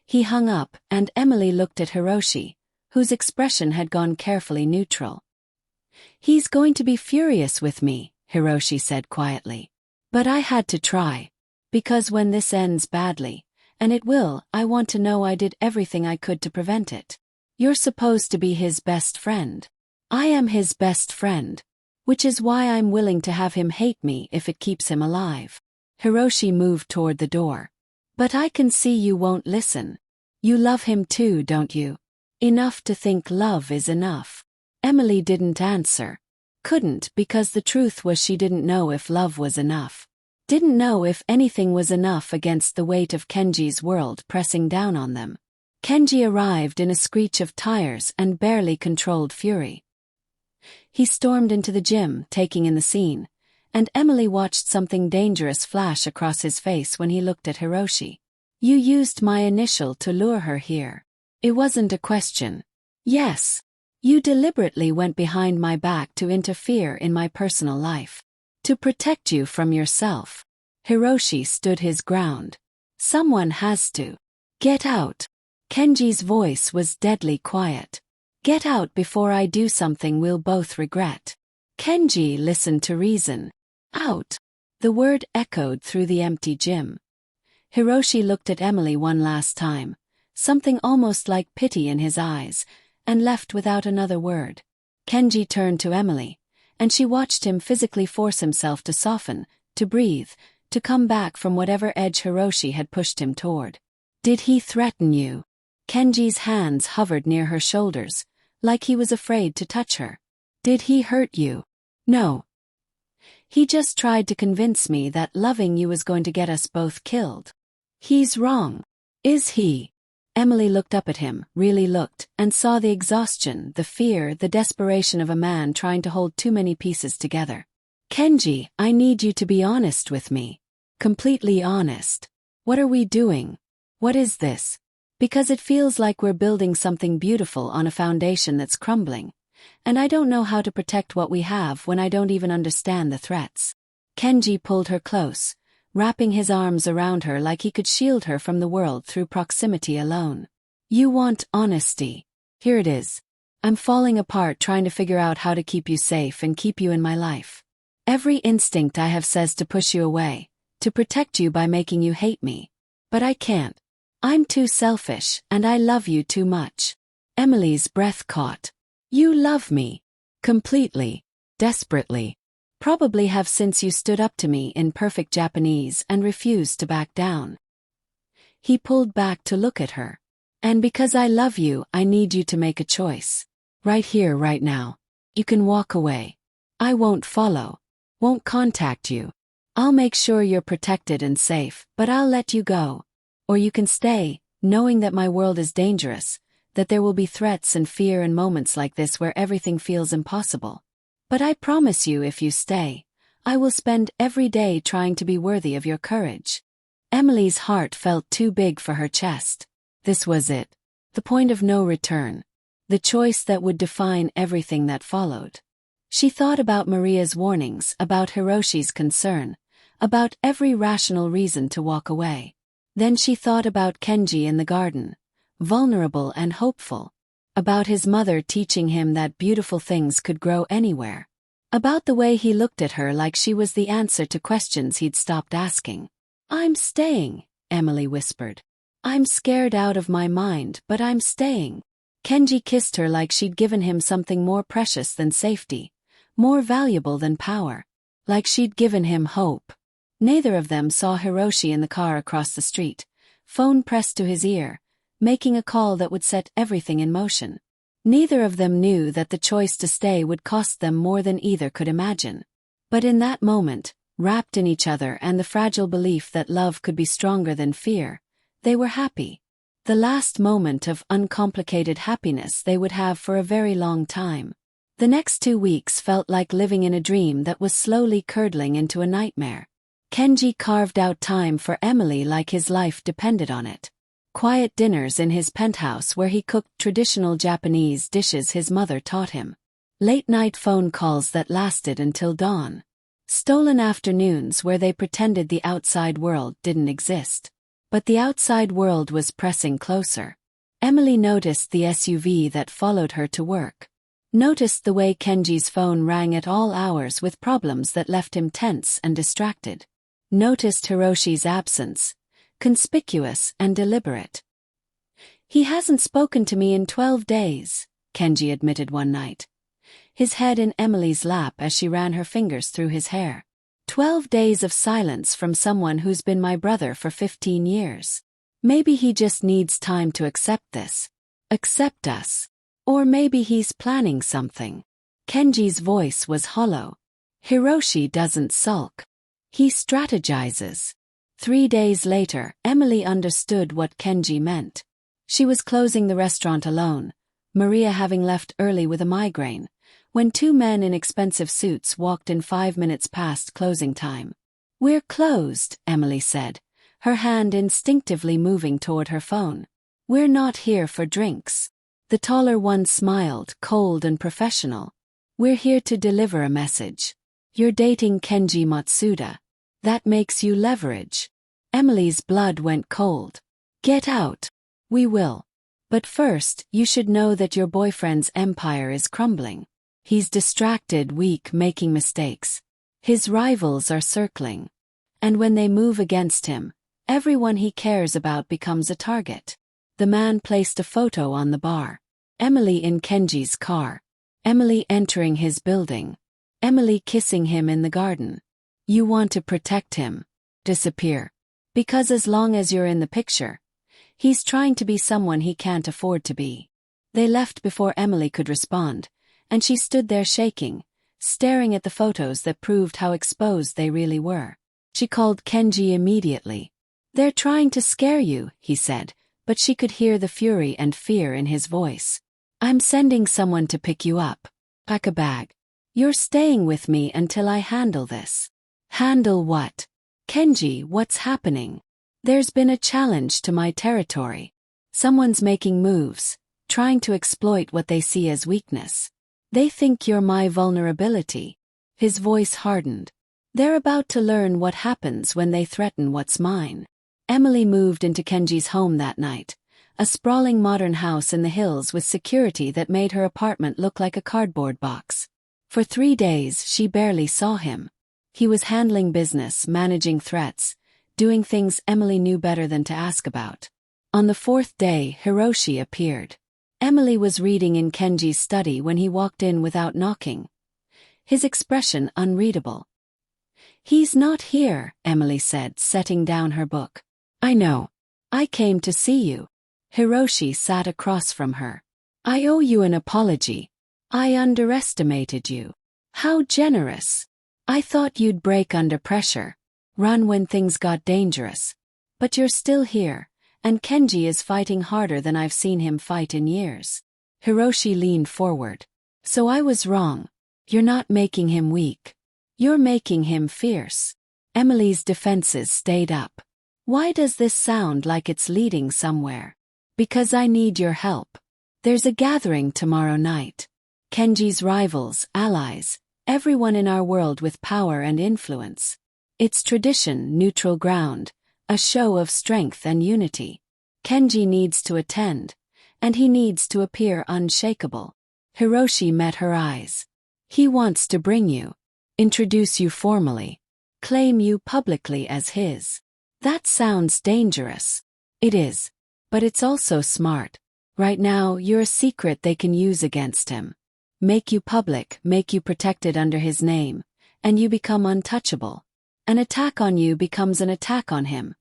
He hung up, and Emily looked at Hiroshi, whose expression had gone carefully neutral. He's going to be furious with me, Hiroshi said quietly. But I had to try. Because when this ends badly, and it will, I want to know I did everything I could to prevent it. You're supposed to be his best friend. I am his best friend. Which is why I'm willing to have him hate me if it keeps him alive. Hiroshi moved toward the door. But I can see you won't listen. You love him too, don't you? Enough to think love is enough. Emily didn't answer. Couldn't, because the truth was she didn't know if love was enough. Didn't know if anything was enough against the weight of Kenji's world pressing down on them. Kenji arrived in a screech of tires and barely controlled fury. He stormed into the gym, taking in the scene, and Emily watched something dangerous flash across his face when he looked at Hiroshi. You used my initial to lure her here. It wasn't a question. Yes. You deliberately went behind my back to interfere in my personal life. To protect you from yourself. Hiroshi stood his ground. Someone has to. Get out. Kenji's voice was deadly quiet. Get out before I do something we'll both regret. Kenji listened to reason. Out. The word echoed through the empty gym. Hiroshi looked at Emily one last time, something almost like pity in his eyes, and left without another word. Kenji turned to Emily, and she watched him physically force himself to soften, to breathe, to come back from whatever edge Hiroshi had pushed him toward. Did he threaten you? Kenji's hands hovered near her shoulders, like he was afraid to touch her. Did he hurt you? No. He just tried to convince me that loving you was going to get us both killed. He's wrong. Is he? Emily looked up at him, really looked, and saw the exhaustion, the fear, the desperation of a man trying to hold too many pieces together. Kenji, I need you to be honest with me. Completely honest. What are we doing? What is this? Because it feels like we're building something beautiful on a foundation that's crumbling. And I don't know how to protect what we have when I don't even understand the threats. Kenji pulled her close, wrapping his arms around her like he could shield her from the world through proximity alone. You want honesty. Here it is. I'm falling apart trying to figure out how to keep you safe and keep you in my life. Every instinct I have says to push you away, to protect you by making you hate me. But I can't. I'm too selfish, and I love you too much. Emily's breath caught. You love me. Completely. Desperately. Probably have since you stood up to me in perfect Japanese and refused to back down. He pulled back to look at her. And because I love you, I need you to make a choice. Right here, right now. You can walk away. I won't follow. Won't contact you. I'll make sure you're protected and safe, but I'll let you go. Or you can stay, knowing that my world is dangerous, that there will be threats and fear and moments like this where everything feels impossible. But I promise you if you stay, I will spend every day trying to be worthy of your courage. Emily's heart felt too big for her chest. This was it. The point of no return. The choice that would define everything that followed. She thought about Maria's warnings, about Hiroshi's concern, about every rational reason to walk away. Then she thought about Kenji in the garden, vulnerable and hopeful. About his mother teaching him that beautiful things could grow anywhere. About the way he looked at her like she was the answer to questions he'd stopped asking. I'm staying, Emily whispered. I'm scared out of my mind, but I'm staying. Kenji kissed her like she'd given him something more precious than safety, more valuable than power. Like she'd given him hope. Neither of them saw Hiroshi in the car across the street, phone pressed to his ear, making a call that would set everything in motion. Neither of them knew that the choice to stay would cost them more than either could imagine. But in that moment, wrapped in each other and the fragile belief that love could be stronger than fear, they were happy. The last moment of uncomplicated happiness they would have for a very long time. The next 2 weeks felt like living in a dream that was slowly curdling into a nightmare. Kenji carved out time for Emily like his life depended on it. Quiet dinners in his penthouse where he cooked traditional Japanese dishes his mother taught him. Late-night phone calls that lasted until dawn. Stolen afternoons where they pretended the outside world didn't exist. But the outside world was pressing closer. Emily noticed the SUV that followed her to work. Noticed the way Kenji's phone rang at all hours with problems that left him tense and distracted. Noticed Hiroshi's absence. Conspicuous and deliberate. He hasn't spoken to me in 12 days, Kenji admitted one night. His head in Emily's lap as she ran her fingers through his hair. 12 days of silence from someone who's been my brother for 15 years. Maybe he just needs time to accept this. Accept us. Or maybe he's planning something. Kenji's voice was hollow. Hiroshi doesn't sulk. He strategizes. 3 days later, Emily understood what Kenji meant. She was closing the restaurant alone, Maria having left early with a migraine, when 2 men in expensive suits walked in 5 minutes past closing time. We're closed, Emily said, her hand instinctively moving toward her phone. We're not here for drinks. The taller one smiled, cold and professional. We're here to deliver a message. You're dating Kenji Matsuda. That makes you leverage. Emily's blood went cold. Get out. We will. But first, you should know that your boyfriend's empire is crumbling. He's distracted, weak, making mistakes. His rivals are circling. And when they move against him, everyone he cares about becomes a target. The man placed a photo on the bar. Emily in Kenji's car. Emily entering his building. Emily kissing him in the garden. You want to protect him. Disappear. Because as long as you're in the picture, he's trying to be someone he can't afford to be. They left before Emily could respond, and she stood there shaking, staring at the photos that proved how exposed they really were. She called Kenji immediately. They're trying to scare you, he said, but she could hear the fury and fear in his voice. I'm sending someone to pick you up. Pack a bag. You're staying with me until I handle this. Handle what? Kenji, what's happening? There's been a challenge to my territory. Someone's making moves, trying to exploit what they see as weakness. They think you're my vulnerability. His voice hardened. They're about to learn what happens when they threaten what's mine. Emily moved into Kenji's home that night, a sprawling modern house in the hills with security that made her apartment look like a cardboard box. For 3 days she barely saw him. He was handling business, managing threats, doing things Emily knew better than to ask about. On the 4th day, Hiroshi appeared. Emily was reading in Kenji's study when he walked in without knocking. His expression unreadable. He's not here, Emily said, setting down her book. I know. I came to see you. Hiroshi sat across from her. I owe you an apology. I underestimated you. How generous. I thought you'd break under pressure, run when things got dangerous. But you're still here, and Kenji is fighting harder than I've seen him fight in years. Hiroshi leaned forward. So I was wrong. You're not making him weak. You're making him fierce. Emily's defenses stayed up. Why does this sound like it's leading somewhere? Because I need your help. There's a gathering tomorrow night. Kenji's rivals, allies, everyone in our world with power and influence. It's tradition, neutral ground, a show of strength and unity. Kenji needs to attend, and he needs to appear unshakable. Hiroshi met her eyes. He wants to bring you, introduce you formally, claim you publicly as his. That sounds dangerous. It is. But it's also smart. Right now, you're a secret they can use against him. Make you public, make you protected under his name, and you become untouchable. An attack on you becomes an attack on him,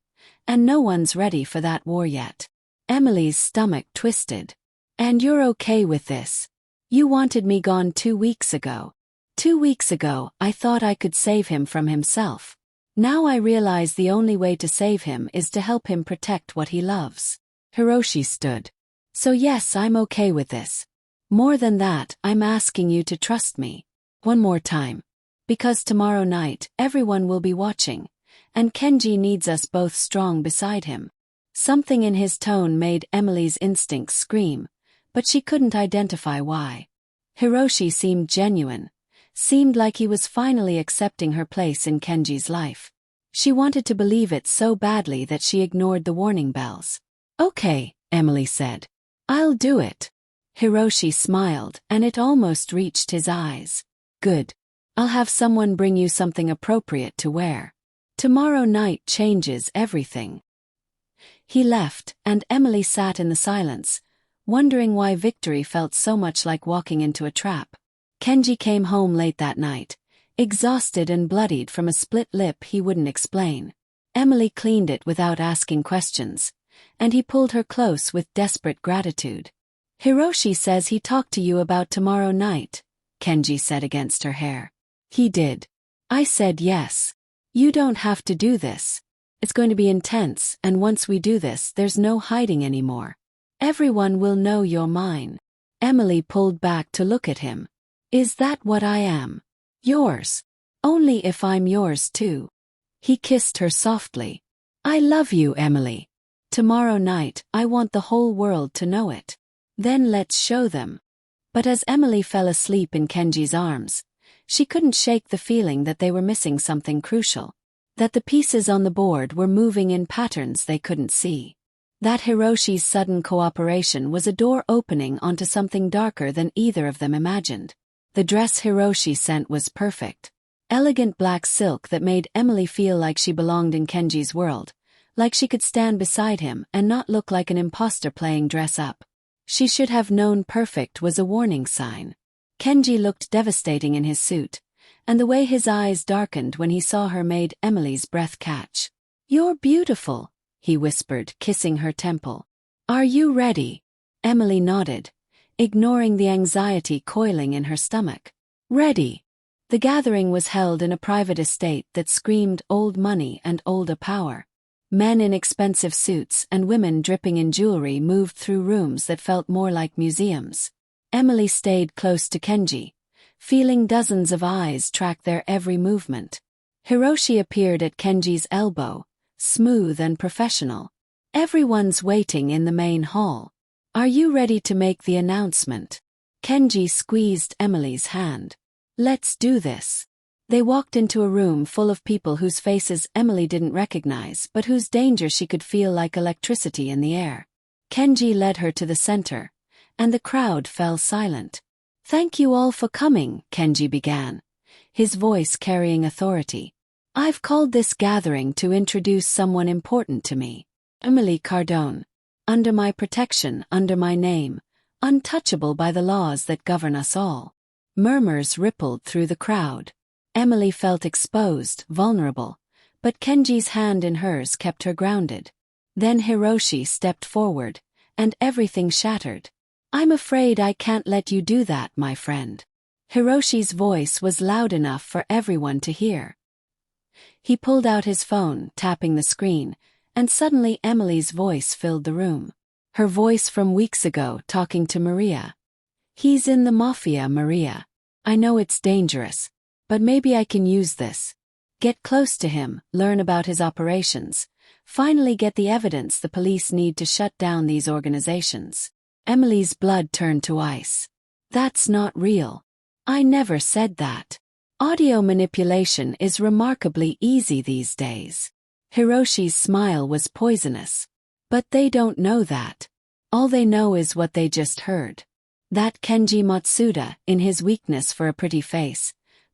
and no one's ready for that war yet. Emily's stomach twisted. And you're okay with this? You wanted me gone 2 weeks ago. 2 weeks ago, I thought I could save him from himself. Now I realize the only way to save him is to help him protect what he loves. Hiroshi stood. So yes, I'm okay with this. More than that, I'm asking you to trust me. One more time. Because tomorrow night, everyone will be watching, and Kenji needs us both strong beside him. Something in his tone made Emily's instincts scream, but she couldn't identify why. Hiroshi seemed genuine, seemed like he was finally accepting her place in Kenji's life. She wanted to believe it so badly that she ignored the warning bells. Okay, Emily said. I'll do it. Hiroshi smiled, and it almost reached his eyes. Good. I'll have someone bring you something appropriate to wear. Tomorrow night changes everything. He left, and Emily sat in the silence, wondering why victory felt so much like walking into a trap. Kenji came home late that night, exhausted and bloodied from a split lip he wouldn't explain. Emily cleaned it without asking questions, and he pulled her close with desperate gratitude. Hiroshi says he talked to you about tomorrow night, Kenji said against her hair. He did. I said yes. You don't have to do this. It's going to be intense, and once we do this, there's no hiding anymore. Everyone will know you're mine. Emily pulled back to look at him. Is that what I am? Yours. Only if I'm yours too. He kissed her softly. I love you, Emily. Tomorrow night, I want the whole world to know it. Then let's show them. But as Emily fell asleep in Kenji's arms, she couldn't shake the feeling that they were missing something crucial. That the pieces on the board were moving in patterns they couldn't see. That Hiroshi's sudden cooperation was a door opening onto something darker than either of them imagined. The dress Hiroshi sent was perfect. Elegant black silk that made Emily feel like she belonged in Kenji's world, like she could stand beside him and not look like an imposter playing dress up. She should have known perfect was a warning sign. Kenji looked devastating in his suit, and the way his eyes darkened when he saw her made Emily's breath catch. You're beautiful, he whispered, kissing her temple. Are you ready? Emily nodded, ignoring the anxiety coiling in her stomach. Ready. The gathering was held in a private estate that screamed old money and older power. Men in expensive suits and women dripping in jewelry moved through rooms that felt more like museums. Emily stayed close to Kenji, feeling dozens of eyes track their every movement. Hiroshi appeared at Kenji's elbow, smooth and professional. Everyone's waiting in the main hall. Are you ready to make the announcement? Kenji squeezed Emily's hand. Let's do this. They walked into a room full of people whose faces Emily didn't recognize but whose danger she could feel like electricity in the air. Kenji led her to the center, and the crowd fell silent. Thank you all for coming, Kenji began, his voice carrying authority. I've called this gathering to introduce someone important to me. Emily Cardone. Under my protection, under my name, untouchable by the laws that govern us all. Murmurs rippled through the crowd. Emily felt exposed, vulnerable, but Kenji's hand in hers kept her grounded. Then Hiroshi stepped forward, and everything shattered. I'm afraid I can't let you do that, my friend. Hiroshi's voice was loud enough for everyone to hear. He pulled out his phone, tapping the screen, and suddenly Emily's voice filled the room. Her voice from weeks ago, talking to Maria. He's in the Mafia, Maria. I know it's dangerous, But maybe I can use this. Get close to him, learn about his operations, finally get the evidence the police need to shut down these organizations. Emily's blood turned to ice. That's not real. I never said that. Audio manipulation is remarkably easy these days. Hiroshi's smile was poisonous. But they don't know that. All they know is what they just heard. That Kenji Matsuda, in his weakness for a pretty face,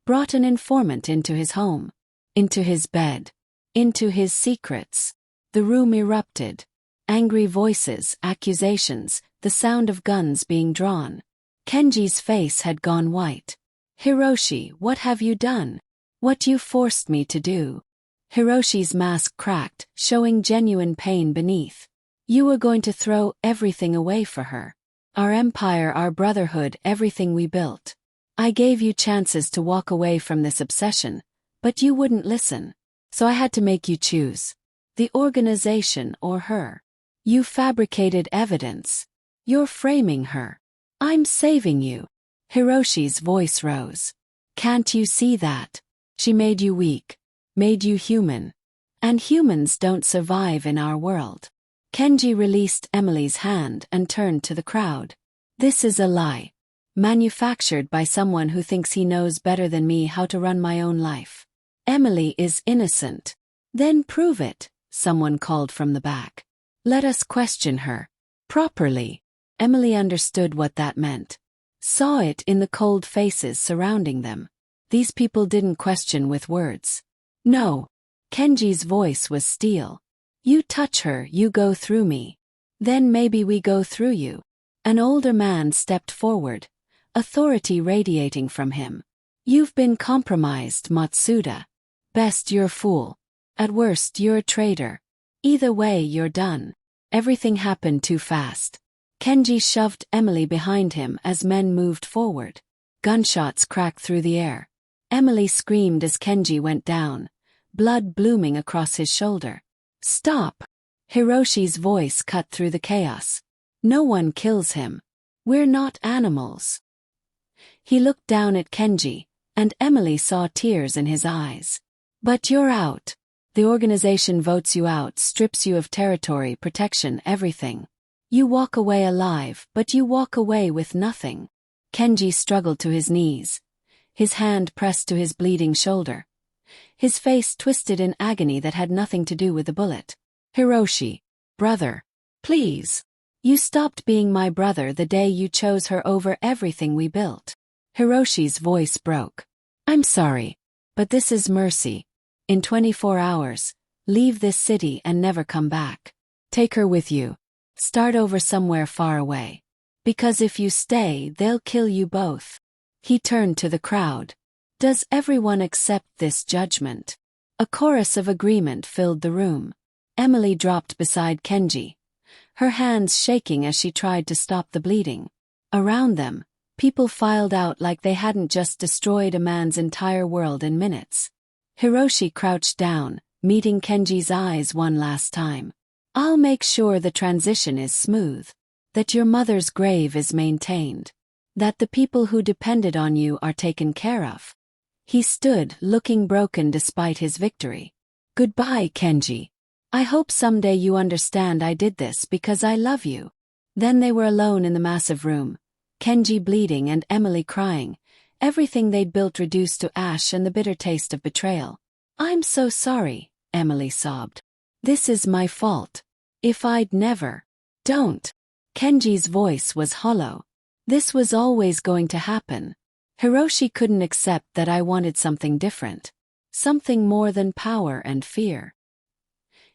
brought an informant into his home, into his bed, into his secrets. The room erupted. Angry voices, accusations, the sound of guns being drawn. Kenji's face had gone white. Hiroshi, what have you done? What you forced me to do. Hiroshi's mask cracked, showing genuine pain beneath. You were going to throw everything away for her. Our empire, our brotherhood, everything we built. I gave you chances to walk away from this obsession, but you wouldn't listen. So I had to make you choose. The organization or her. You fabricated evidence. You're framing her. I'm saving you. Hiroshi's voice rose. Can't you see that? She made you weak. Made you human. And humans don't survive in our world. Kenji released Emily's hand and turned to the crowd. This is a lie. Manufactured by someone who thinks he knows better than me how to run my own life. Emily is innocent. Then prove it, someone called from the back. Let us question her. Properly. Emily understood what that meant. Saw it in the cold faces surrounding them. These people didn't question with words. No. Kenji's voice was steel. You touch her, you go through me. Then maybe we go through you. An older man stepped forward, authority radiating from him. You've been compromised, Matsuda. Best you're a fool. At worst you're a traitor. Either way you're done. Everything happened too fast. Kenji shoved Emily behind him as men moved forward. Gunshots cracked through the air. Emily screamed as Kenji went down, blood blooming across his shoulder. Stop! Hiroshi's voice cut through the chaos. No one kills him. We're not animals. He looked down at Kenji, and Emily saw tears in his eyes. But you're out. The organization votes you out, strips you of territory, protection, everything. You walk away alive, but you walk away with nothing. Kenji struggled to his knees. His hand pressed to his bleeding shoulder. His face twisted in agony that had nothing to do with the bullet. Hiroshi. Brother. Please. You stopped being my brother the day you chose her over everything we built. Hiroshi's voice broke. I'm sorry. But this is mercy. In 24 hours, leave this city and never come back. Take her with you. Start over somewhere far away. Because if you stay, they'll kill you both. He turned to the crowd. Does everyone accept this judgment? A chorus of agreement filled the room. Emily dropped beside Kenji, her hands shaking as she tried to stop the bleeding. Around them, people filed out like they hadn't just destroyed a man's entire world in minutes. Hiroshi crouched down, meeting Kenji's eyes one last time. I'll make sure the transition is smooth. That your mother's grave is maintained. That the people who depended on you are taken care of. He stood, looking broken despite his victory. Goodbye, Kenji. I hope someday you understand I did this because I love you. Then they were alone in the massive room. Kenji bleeding and Emily crying. Everything they'd built reduced to ash and the bitter taste of betrayal. I'm so sorry, Emily sobbed. This is my fault. If I'd never. Don't. Kenji's voice was hollow. This was always going to happen. Hiroshi couldn't accept that I wanted something different. Something more than power and fear.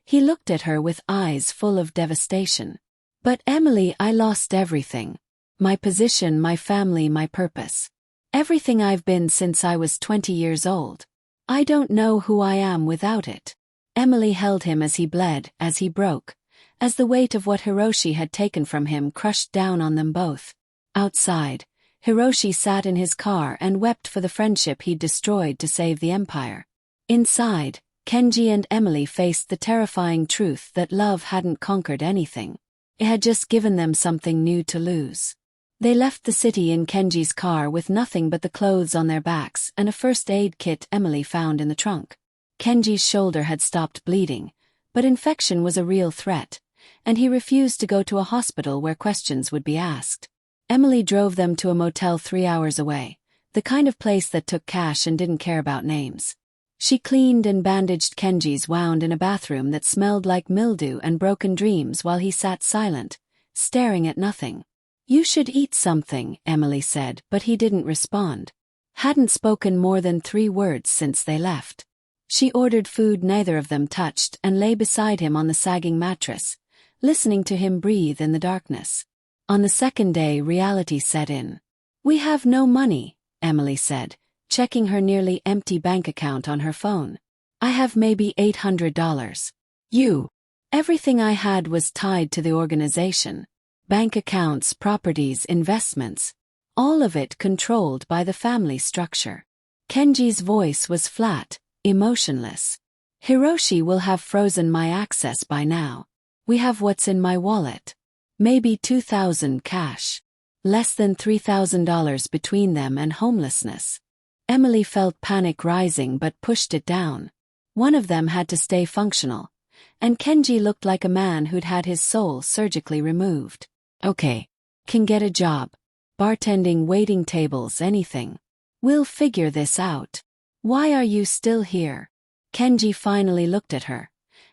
He looked at her with eyes full of devastation. But Emily, I lost everything. My position, my family, my purpose. Everything I've been since I was 20 years old. I don't know who I am without it. Emily held him as he bled, as he broke, as the weight of what Hiroshi had taken from him crushed down on them both. Outside, Hiroshi sat in his car and wept for the friendship he'd destroyed to save the empire. Inside, Kenji and Emily faced the terrifying truth that love hadn't conquered anything. It had just given them something new to lose. They left the city in Kenji's car with nothing but the clothes on their backs and a first aid kit Emily found in the trunk. Kenji's shoulder had stopped bleeding, but infection was a real threat, and he refused to go to a hospital where questions would be asked. Emily drove them to a motel 3 hours away, the kind of place that took cash and didn't care about names. She cleaned and bandaged Kenji's wound in a bathroom that smelled like mildew and broken dreams while he sat silent, staring at nothing. "You should eat something," Emily said, but he didn't respond. Hadn't spoken more than 3 words since they left. She ordered food neither of them touched and lay beside him on the sagging mattress, listening to him breathe in the darkness. On the second day, reality set in. "We have no money," Emily said, checking her nearly empty bank account on her phone. "I have maybe $800. You." Everything I had was tied to the organization. Bank accounts, properties, investments. All of it controlled by the family structure. Kenji's voice was flat, emotionless. "Hiroshi will have frozen my access by now. We have what's in my wallet. Maybe $2,000 cash. Less than $3,000 between them and homelessness." Emily felt panic rising but pushed it down. One of them had to stay functional, and Kenji looked like a man who'd had his soul surgically removed. "Okay. Can get a job. Bartending, waiting tables, anything. We'll figure this out. Why are you still here?" Kenji finally looked at her,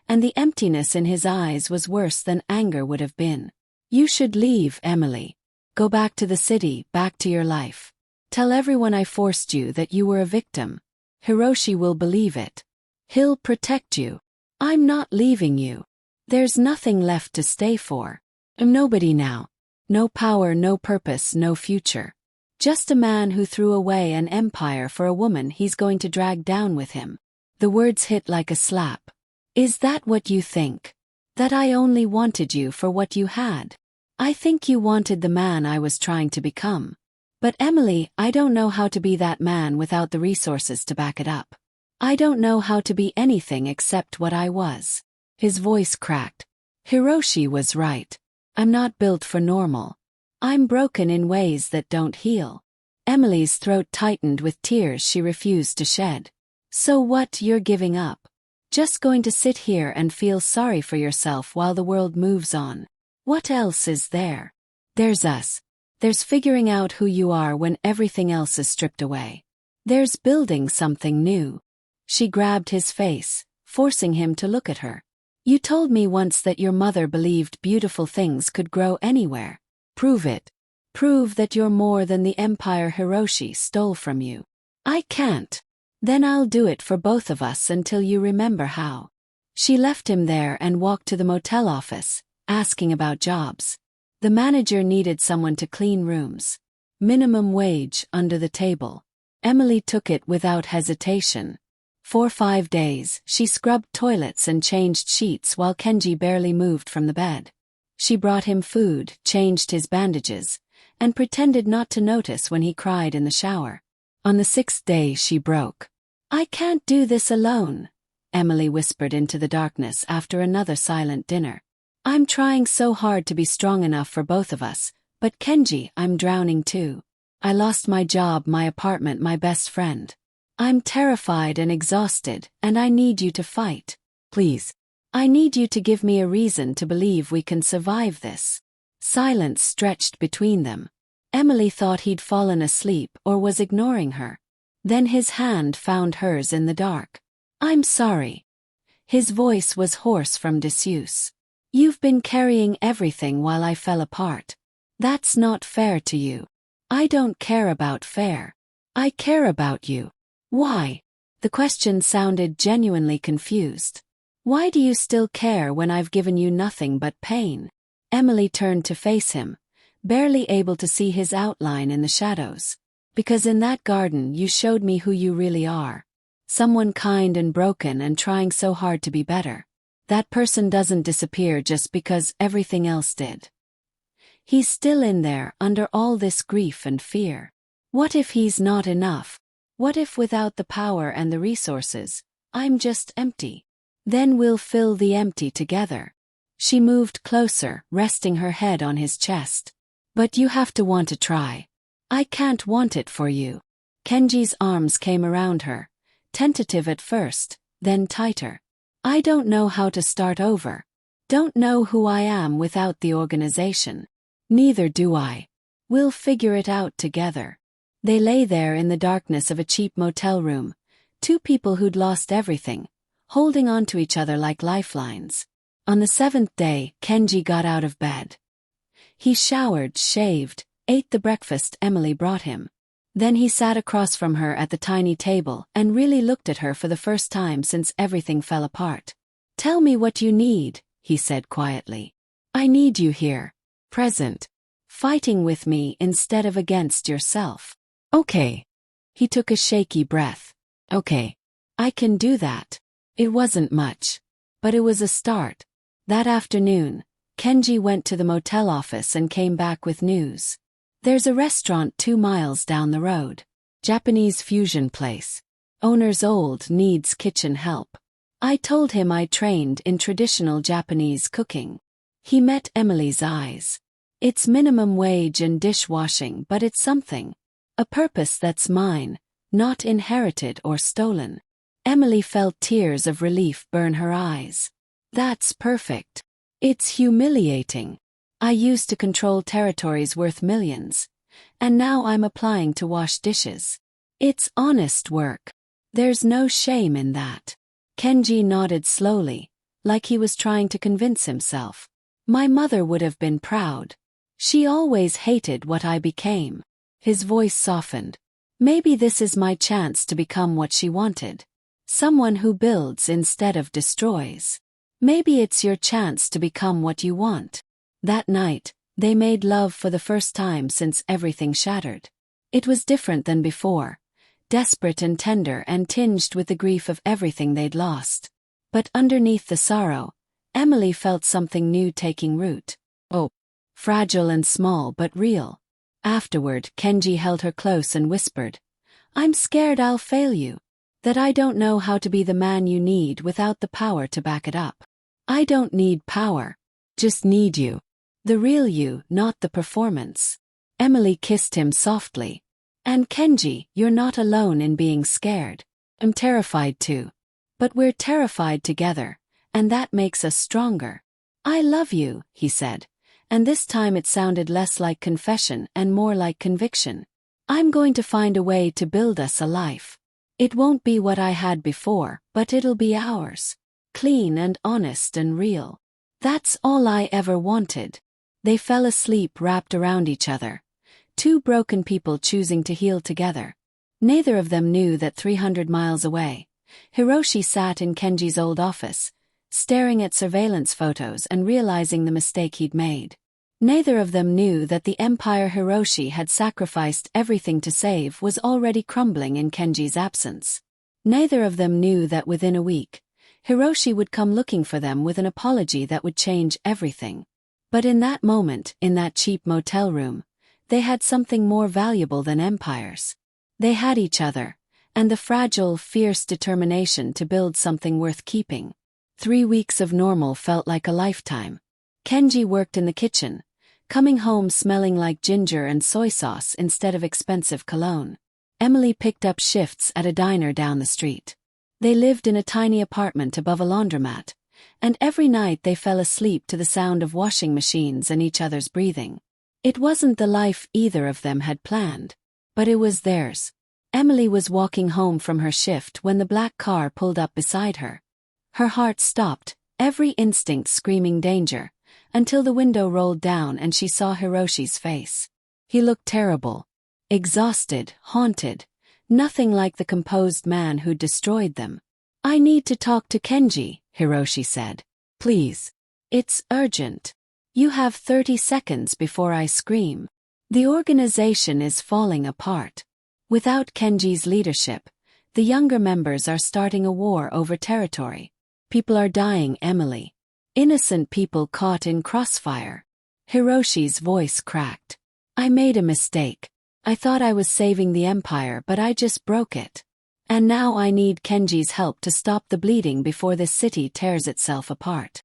and the emptiness in his eyes was worse than anger would have been. "You should leave, Emily. Go back to the city, back to your life. Tell everyone I forced you, that you were a victim. Hiroshi will believe it. He'll protect you. I'm not leaving you. There's nothing left to stay for. Nobody now. No power, no purpose, no future. Just a man who threw away an empire for a woman he's going to drag down with him." The words hit like a slap. "Is that what you think? That I only wanted you for what you had? I think you wanted the man I was trying to become. But Emily, I don't know how to be that man without the resources to back it up. I don't know how to be anything except what I was." His voice cracked. "Hiroshi was right. I'm not built for normal. I'm broken in ways that don't heal." Emily's throat tightened with tears she refused to shed. "So what, you're giving up? Just going to sit here and feel sorry for yourself while the world moves on? What else is there? There's us. There's figuring out who you are when everything else is stripped away. There's building something new." She grabbed his face, forcing him to look at her. "You told me once that your mother believed beautiful things could grow anywhere. Prove it. Prove that you're more than the empire Hiroshi stole from you." "I can't." "Then I'll do it for both of us until you remember how." She left him there and walked to the motel office, asking about jobs. The manager needed someone to clean rooms. Minimum wage under the table. Emily took it without hesitation. For 5 days, she scrubbed toilets and changed sheets while Kenji barely moved from the bed. She brought him food, changed his bandages, and pretended not to notice when he cried in the shower. On the 6th day she broke. "I can't do this alone," Emily whispered into the darkness after another silent dinner. "I'm trying so hard to be strong enough for both of us, but Kenji, I'm drowning too. I lost my job, my apartment, my best friend. I'm terrified and exhausted, and I need you to fight. Please. I need you to give me a reason to believe we can survive this." Silence stretched between them. Emily thought he'd fallen asleep or was ignoring her. Then his hand found hers in the dark. "I'm sorry." His voice was hoarse from disuse. "You've been carrying everything while I fell apart. That's not fair to you." "I don't care about fair. I care about you." "Why?" The question sounded genuinely confused. "Why do you still care when I've given you nothing but pain?" Emily turned to face him, barely able to see his outline in the shadows. "Because in that garden you showed me who you really are. Someone kind and broken and trying so hard to be better. That person doesn't disappear just because everything else did. He's still in there under all this grief and fear. What if he's not enough? What if without the power and the resources, I'm just empty? Then we'll fill the empty together." She moved closer, resting her head on his chest. But you have to want to try. I can't want it for you. Kenji's arms came around her, tentative at first, then tighter. I don't know how to start over. Don't know who I am without the organization. Neither do I. We'll figure it out together. They lay there in the darkness of a cheap motel room, two people who'd lost everything, holding on to each other like lifelines. On the 7th day, Kenji got out of bed. He showered, shaved, ate the breakfast Emily brought him. Then he sat across from her at the tiny table and really looked at her for the first time since everything fell apart. Tell me what you need, he said quietly. I need you here. Present. Fighting with me instead of against yourself. Okay. He took a shaky breath. Okay. I can do that. It wasn't much. But it was a start. That afternoon, Kenji went to the motel office and came back with news. There's a restaurant 2 miles down the road. Japanese fusion place. Owner's old, needs kitchen help. I told him I trained in traditional Japanese cooking. He met Emily's eyes. It's minimum wage and dishwashing, but it's something. A purpose that's mine, not inherited or stolen. Emily felt tears of relief burn her eyes. That's perfect. It's humiliating. I used to control territories worth millions, and now I'm applying to wash dishes. It's honest work. There's no shame in that. Kenji nodded slowly, like he was trying to convince himself. My mother would have been proud. She always hated what I became. His voice softened. Maybe this is my chance to become what she wanted. Someone who builds instead of destroys. Maybe it's your chance to become what you want. That night, they made love for the first time since everything shattered. It was different than before, desperate and tender and tinged with the grief of everything they'd lost. But underneath the sorrow, Emily felt something new taking root. Oh, fragile and small but real. Afterward, Kenji held her close and whispered, I'm scared I'll fail you. That I don't know how to be the man you need without the power to back it up. I don't need power. Just need you. The real you, not the performance. Emily kissed him softly. And Kenji, you're not alone in being scared. I'm terrified too. But we're terrified together, and that makes us stronger. I love you, he said, and this time it sounded less like confession and more like conviction. I'm going to find a way to build us a life. It won't be what I had before, but it'll be ours. Clean and honest and real. That's all I ever wanted. They fell asleep wrapped around each other. Two broken people choosing to heal together. Neither of them knew that 300 miles away, Hiroshi sat in Kenji's old office, staring at surveillance photos and realizing the mistake he'd made. Neither of them knew that the empire Hiroshi had sacrificed everything to save was already crumbling in Kenji's absence. Neither of them knew that within a week, Hiroshi would come looking for them with an apology that would change everything. But in that moment, in that cheap motel room, they had something more valuable than empires. They had each other, and the fragile, fierce determination to build something worth keeping. 3 weeks of normal felt like a lifetime. Kenji worked in the kitchen, coming home smelling like ginger and soy sauce instead of expensive cologne. Emily picked up shifts at a diner down the street. They lived in a tiny apartment above a laundromat, and every night they fell asleep to the sound of washing machines and each other's breathing. It wasn't the life either of them had planned, but it was theirs. Emily was walking home from her shift when the black car pulled up beside her. Her heart stopped, every instinct screaming danger, until the window rolled down and she saw Hiroshi's face. He looked terrible. Exhausted, haunted, nothing like the composed man who'd destroyed them. I need to talk to Kenji, Hiroshi said. Please. It's urgent. You have 30 seconds before I scream. The organization is falling apart. Without Kenji's leadership, the younger members are starting a war over territory. People are dying, Emily. Innocent people caught in crossfire. Hiroshi's voice cracked. I made a mistake. I thought I was saving the empire, but I just broke it. And now I need Kenji's help to stop the bleeding before this city tears itself apart.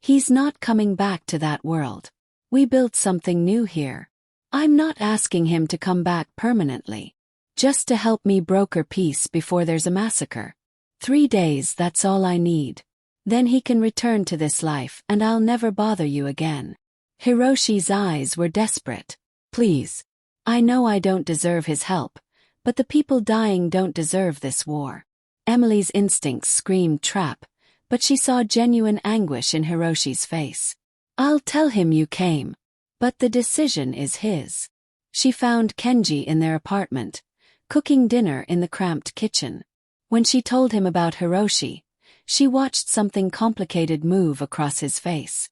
He's not coming back to that world. We built something new here. I'm not asking him to come back permanently. Just to help me broker peace before there's a massacre. 3 days, that's all I need. Then he can return to this life and I'll never bother you again. Hiroshi's eyes were desperate. Please. I know I don't deserve his help, but the people dying don't deserve this war. Emily's instincts screamed trap, but she saw genuine anguish in Hiroshi's face. I'll tell him you came. But the decision is his. She found Kenji in their apartment, cooking dinner in the cramped kitchen. When she told him about Hiroshi, she watched something complicated move across his face.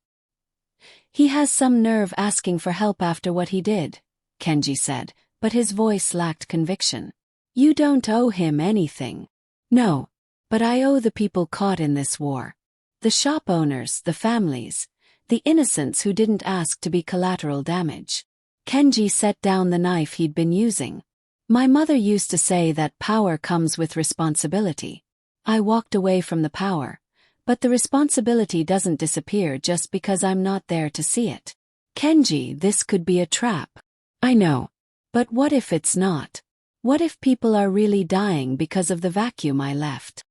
He has some nerve asking for help after what he did, Kenji said, but his voice lacked conviction. You don't owe him anything. No, but I owe the people caught in this war. The shop owners, the families, the innocents who didn't ask to be collateral damage. Kenji set down the knife he'd been using. My mother used to say that power comes with responsibility. I walked away from the power, but the responsibility doesn't disappear just because I'm not there to see it. Kenji, this could be a trap. I know. But what if it's not? What if people are really dying because of the vacuum I left?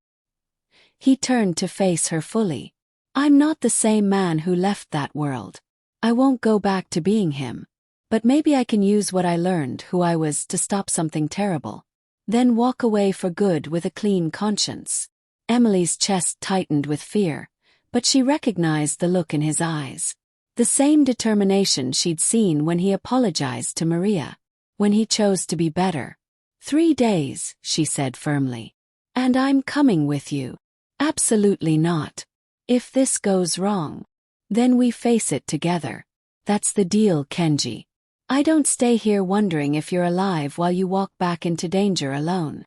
He turned to face her fully. I'm not the same man who left that world. I won't go back to being him. But maybe I can use what I learned, who I was, to stop something terrible. Then walk away for good with a clean conscience. Emily's chest tightened with fear, but she recognized the look in his eyes. The same determination she'd seen when he apologized to Maria, when he chose to be better. 3 days, she said firmly. And I'm coming with you. Absolutely not. If this goes wrong, then we face it together. That's the deal, Kenji. I don't stay here wondering if you're alive while you walk back into danger alone.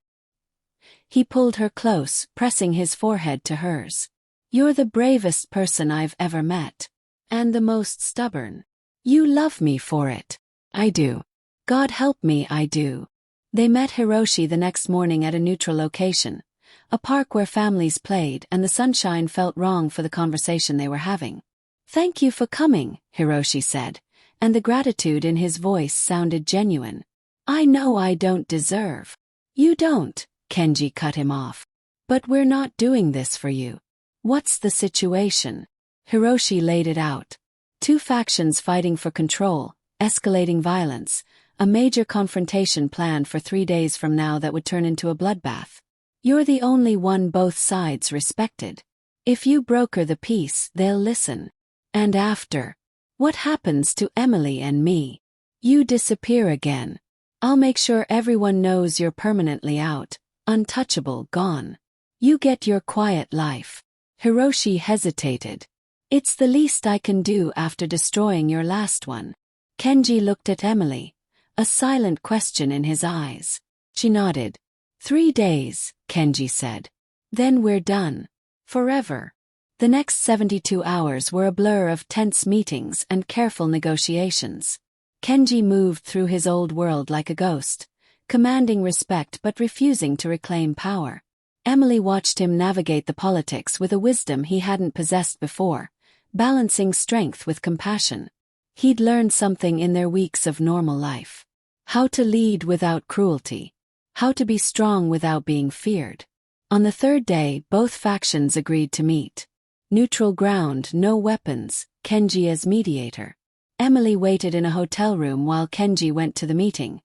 He pulled her close, pressing his forehead to hers. You're the bravest person I've ever met. And the most stubborn. You love me for it. I do. God help me, I do. They met Hiroshi the next morning at a neutral location, a park where families played, and the sunshine felt wrong for the conversation they were having. Thank you for coming, Hiroshi said, and the gratitude in his voice sounded genuine. I know I don't deserve. You don't, Kenji cut him off. But we're not doing this for you. What's the situation? Hiroshi laid it out. 2 factions fighting for control, escalating violence, a major confrontation planned for 3 days from now that would turn into a bloodbath. You're the only one both sides respected. If you broker the peace, they'll listen. And after? What happens to Emily and me? You disappear again. I'll make sure everyone knows you're permanently out, untouchable, gone. You get your quiet life. Hiroshi hesitated. It's the least I can do after destroying your last one. Kenji looked at Emily, a silent question in his eyes. She nodded. 3 days, Kenji said. Then we're done. Forever. The next 72 hours were a blur of tense meetings and careful negotiations. Kenji moved through his old world like a ghost, commanding respect but refusing to reclaim power. Emily watched him navigate the politics with a wisdom he hadn't possessed before, balancing strength with compassion. He'd learned something in their weeks of normal life. How to lead without cruelty. How to be strong without being feared. On the 3rd day, both factions agreed to meet. Neutral ground, no weapons, Kenji as mediator. Emily waited in a hotel room while Kenji went to the meeting.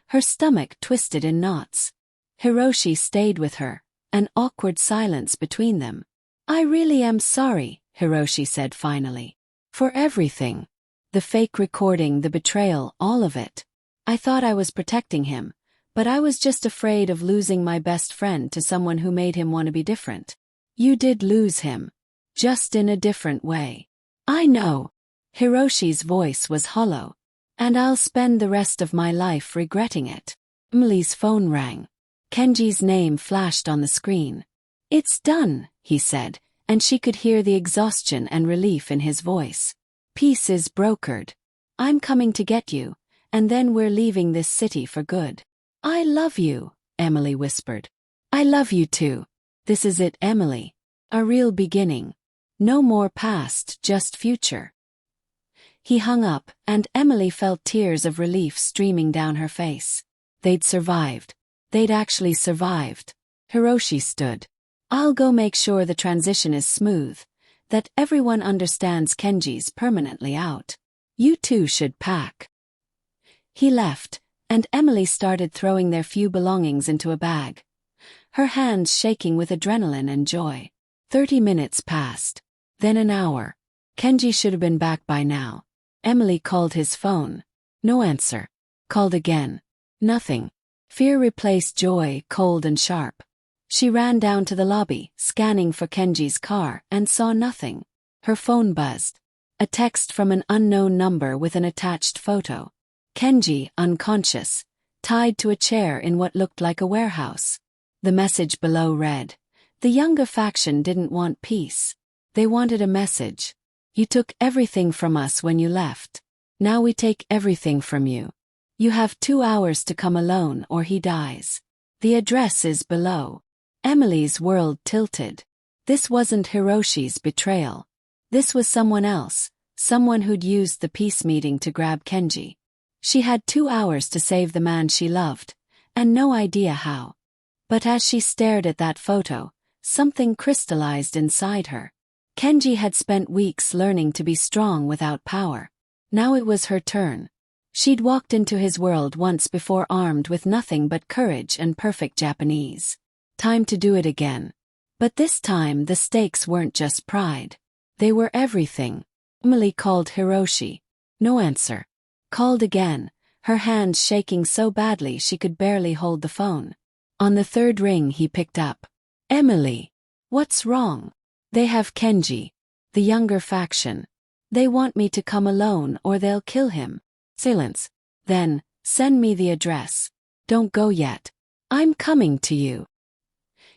Her stomach twisted in knots. Hiroshi stayed with her, an awkward silence between them. I really am sorry, Hiroshi said finally. For everything. The fake recording, the betrayal, all of it. I thought I was protecting him, but I was just afraid of losing my best friend to someone who made him want to be different. You did lose him. Just in a different way. I know. Hiroshi's voice was hollow. And I'll spend the rest of my life regretting it. Emily's phone rang. Kenji's name flashed on the screen. It's done, he said, and she could hear the exhaustion and relief in his voice. Peace is brokered. I'm coming to get you, and then we're leaving this city for good. I love you, Emily whispered. I love you too. This is it, Emily. A real beginning. No more past, just future. He hung up, and Emily felt tears of relief streaming down her face. They'd survived. They'd actually survived. Hiroshi stood. I'll go make sure the transition is smooth, that everyone understands Kenji's permanently out. You two should pack. He left, and Emily started throwing their few belongings into a bag, her hands shaking with adrenaline and joy. 30 minutes passed. Then an hour. Kenji should have been back by now. Emily called his phone. No answer. Called again. Nothing. Fear replaced joy, cold and sharp. She ran down to the lobby, scanning for Kenji's car, and saw nothing. Her phone buzzed. A text from an unknown number with an attached photo. Kenji, unconscious, tied to a chair in what looked like a warehouse. The message below read, "The younger faction didn't want peace. They wanted a message. You took everything from us when you left. Now we take everything from you. You have 2 hours to come alone or he dies. The address is below." Emily's world tilted. This wasn't Hiroshi's betrayal. This was someone else, someone who'd used the peace meeting to grab Kenji. She had 2 hours to save the man she loved, and no idea how. But as she stared at that photo, something crystallized inside her. Kenji had spent weeks learning to be strong without power. Now it was her turn. She'd walked into his world once before armed with nothing but courage and perfect Japanese. Time to do it again. But this time the stakes weren't just pride. They were everything. Emily called Hiroshi. No answer. Called again, her hands shaking so badly she could barely hold the phone. On the third ring he picked up. Emily. What's wrong? They have Kenji. The younger faction. They want me to come alone or they'll kill him. Silence. Then, send me the address. Don't go yet. I'm coming to you.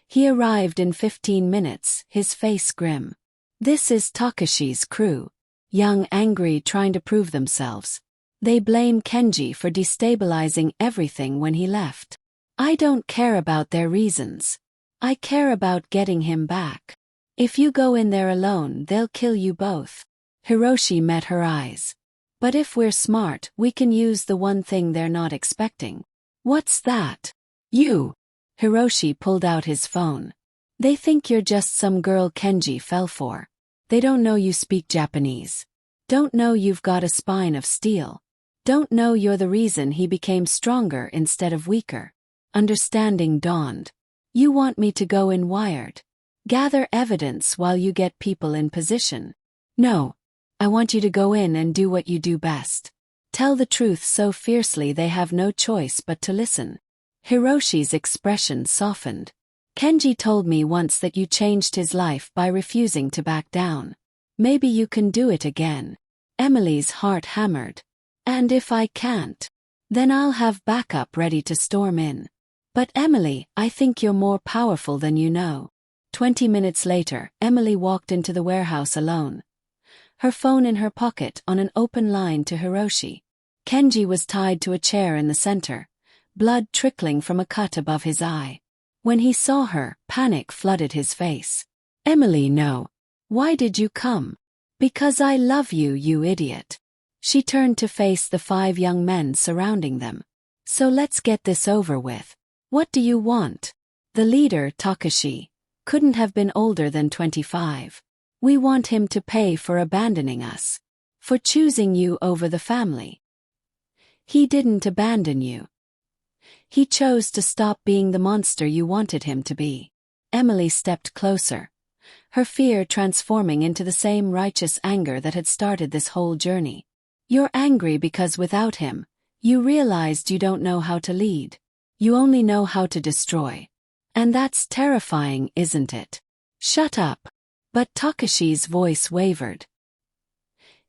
He arrived in 15 minutes, his face grim. This is Takashi's crew. Young, angry, trying to prove themselves. They blame Kenji for destabilizing everything when he left. I don't care about their reasons. I care about getting him back. If you go in there alone, they'll kill you both. Hiroshi met her eyes. But if we're smart, we can use the one thing they're not expecting. What's that? You. Hiroshi pulled out his phone. They think you're just some girl Kenji fell for. They don't know you speak Japanese. Don't know you've got a spine of steel. Don't know you're the reason he became stronger instead of weaker. Understanding dawned. You want me to go in wired. Gather evidence while you get people in position. No. I want you to go in and do what you do best. Tell the truth so fiercely they have no choice but to listen. Hiroshi's expression softened. Kenji told me once that you changed his life by refusing to back down. Maybe you can do it again. Emily's heart hammered. And if I can't, then I'll have backup ready to storm in. But Emily, I think you're more powerful than you know. 20 minutes later, Emily walked into the warehouse alone. Her phone in her pocket on an open line to Hiroshi. Kenji was tied to a chair in the center, blood trickling from a cut above his eye. When he saw her, panic flooded his face. Emily, no. Why did you come? Because I love you, you idiot. She turned to face the 5 young men surrounding them. So let's get this over with. What do you want? The leader, Takashi, couldn't have been older than 25. We want him to pay for abandoning us. For choosing you over the family. He didn't abandon you. He chose to stop being the monster you wanted him to be. Emily stepped closer, her fear transforming into the same righteous anger that had started this whole journey. You're angry because without him, you realized you don't know how to lead. You only know how to destroy. And that's terrifying, isn't it? Shut up. But Takashi's voice wavered.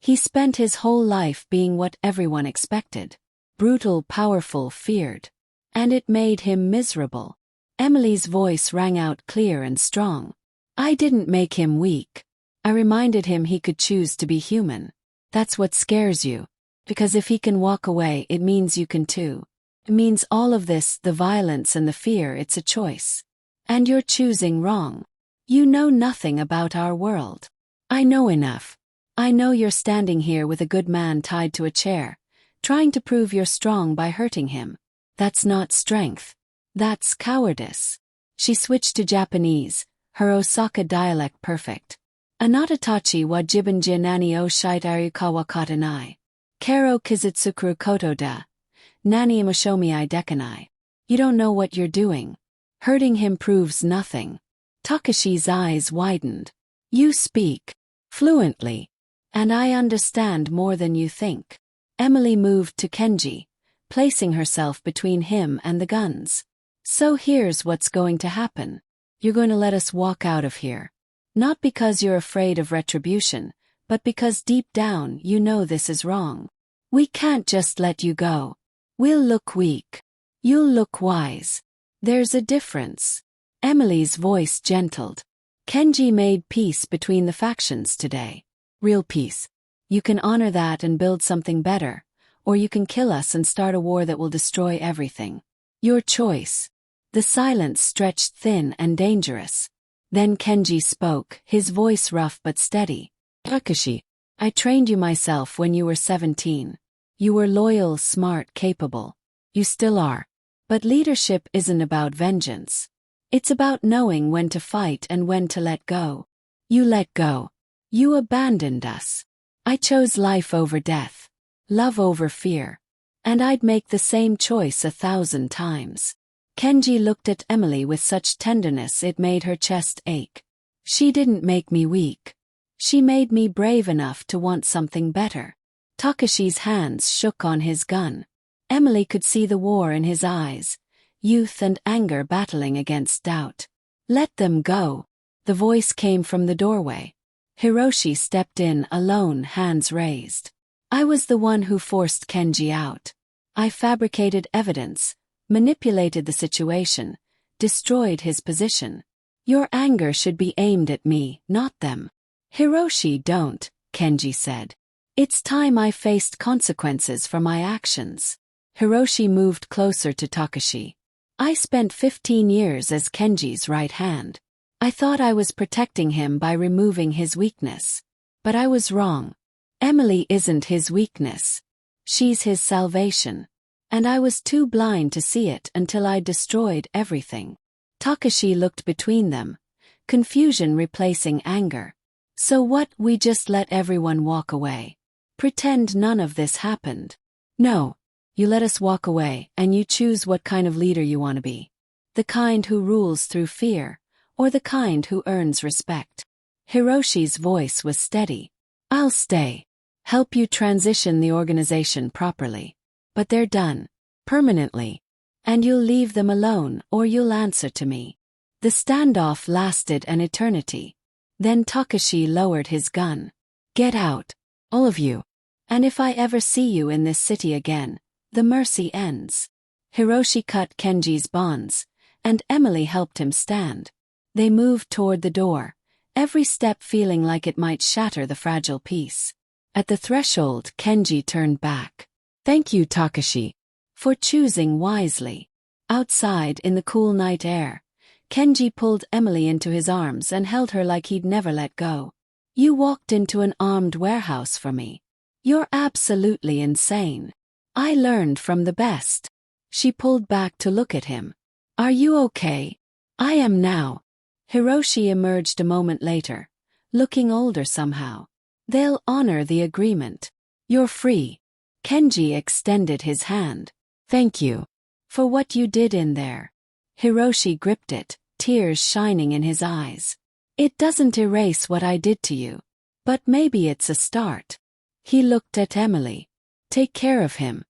He spent his whole life being what everyone expected. Brutal, powerful, feared. And it made him miserable. Emily's voice rang out clear and strong. I didn't make him weak. I reminded him he could choose to be human. That's what scares you. Because if he can walk away, it means you can too. It means all of this, the violence and the fear, it's a choice. And you're choosing wrong. You know nothing about our world. I know enough. I know you're standing here with a good man tied to a chair, trying to prove you're strong by hurting him. That's not strength. That's cowardice. She switched to Japanese, her Osaka dialect perfect. Anatatachi wa jibanji nani o shite kawakata nai. Karo kizitsukuru koto da. Nani imoshomi dekanai. You don't know what you're doing. Hurting him proves nothing. Takashi's eyes widened. You speak fluently. And I understand more than you think. Emily moved to Kenji, placing herself between him and the guns. So here's what's going to happen. You're going to let us walk out of here. Not because you're afraid of retribution, but because deep down you know this is wrong. We can't just let you go. We'll look weak. You'll look wise. There's a difference. Emily's voice gentled. Kenji made peace between the factions today. Real peace. You can honor that and build something better, or you can kill us and start a war that will destroy everything. Your choice. The silence stretched thin and dangerous. Then Kenji spoke, his voice rough but steady. Takashi, I trained you myself when you were 17. You were loyal, smart, capable. You still are. But leadership isn't about vengeance. It's about knowing when to fight and when to let go. You let go. You abandoned us. I chose life over death, love over fear. And I'd make the same choice 1,000 times. Kenji looked at Emily with such tenderness it made her chest ache. She didn't make me weak. She made me brave enough to want something better. Takashi's hands shook on his gun. Emily could see the war in his eyes, youth and anger battling against doubt. Let them go. The voice came from the doorway. Hiroshi stepped in alone, hands raised. I was the one who forced Kenji out. I fabricated evidence, manipulated the situation, destroyed his position. Your anger should be aimed at me, not them. Hiroshi, don't, Kenji said. It's time I faced consequences for my actions. Hiroshi moved closer to Takashi. I spent 15 years as Kenji's right hand. I thought I was protecting him by removing his weakness. But I was wrong. Emily isn't his weakness. She's his salvation. And I was too blind to see it until I destroyed everything. Takashi looked between them, confusion replacing anger. So what, we just let everyone walk away? Pretend none of this happened? No. You let us walk away, and you choose what kind of leader you want to be. The kind who rules through fear, or the kind who earns respect. Hiroshi's voice was steady. I'll stay. Help you transition the organization properly. But they're done. Permanently. And you'll leave them alone, or you'll answer to me. The standoff lasted an eternity. Then Takashi lowered his gun. Get out. All of you. And if I ever see you in this city again, the mercy ends. Hiroshi cut Kenji's bonds, and Emily helped him stand. They moved toward the door, every step feeling like it might shatter the fragile peace. At the threshold, Kenji turned back. Thank you, Takashi, for choosing wisely. Outside, in the cool night air, Kenji pulled Emily into his arms and held her like he'd never let go. You walked into an armed warehouse for me. You're absolutely insane. I learned from the best. She pulled back to look at him. Are you okay? I am now. Hiroshi emerged a moment later, looking older somehow. They'll honor the agreement. You're free. Kenji extended his hand. Thank you. For what you did in there. Hiroshi gripped it, tears shining in his eyes. It doesn't erase what I did to you. But maybe it's a start. He looked at Emily. Take care of him.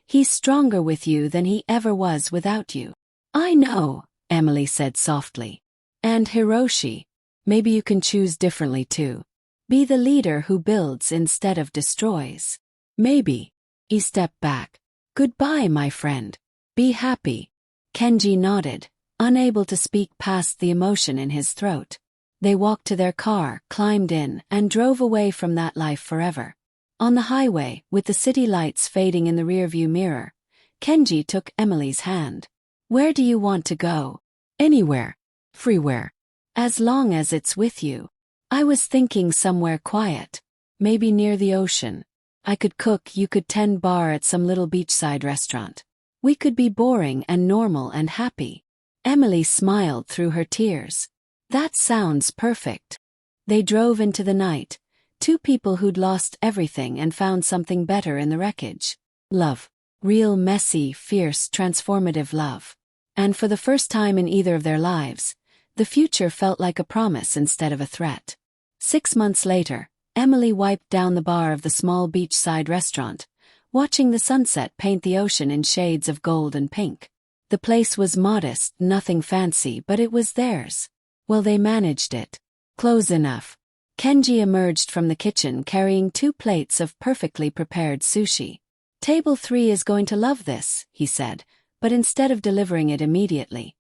He's stronger with you than he ever was without you. I know, Emily said softly. And Hiroshi, maybe you can choose differently too. Be the leader who builds instead of destroys. Maybe. He stepped back. Goodbye, my friend. Be happy. Kenji nodded, unable to speak past the emotion in his throat. They walked to their car, climbed in, and drove away from that life forever. On the highway, with the city lights fading in the rearview mirror, Kenji took Emily's hand. Where do you want to go? Anywhere. Freewhere. As long as it's with you. I was thinking somewhere quiet. Maybe near the ocean. I could cook, you could tend bar at some little beachside restaurant. We could be boring and normal and happy. Emily smiled through her tears. That sounds perfect. They drove into the night, two people who'd lost everything and found something better in the wreckage. Love. Real, messy, fierce, transformative love. And for the first time in either of their lives, the future felt like a promise instead of a threat. 6 months later, Emily wiped down the bar of the small beachside restaurant, watching the sunset paint the ocean in shades of gold and pink. The place was modest, nothing fancy, but it was theirs. Well, they managed it. Close enough. Kenji emerged from the kitchen carrying 2 plates of perfectly prepared sushi. Table 3 is going to love this, he said, but instead of delivering it immediately,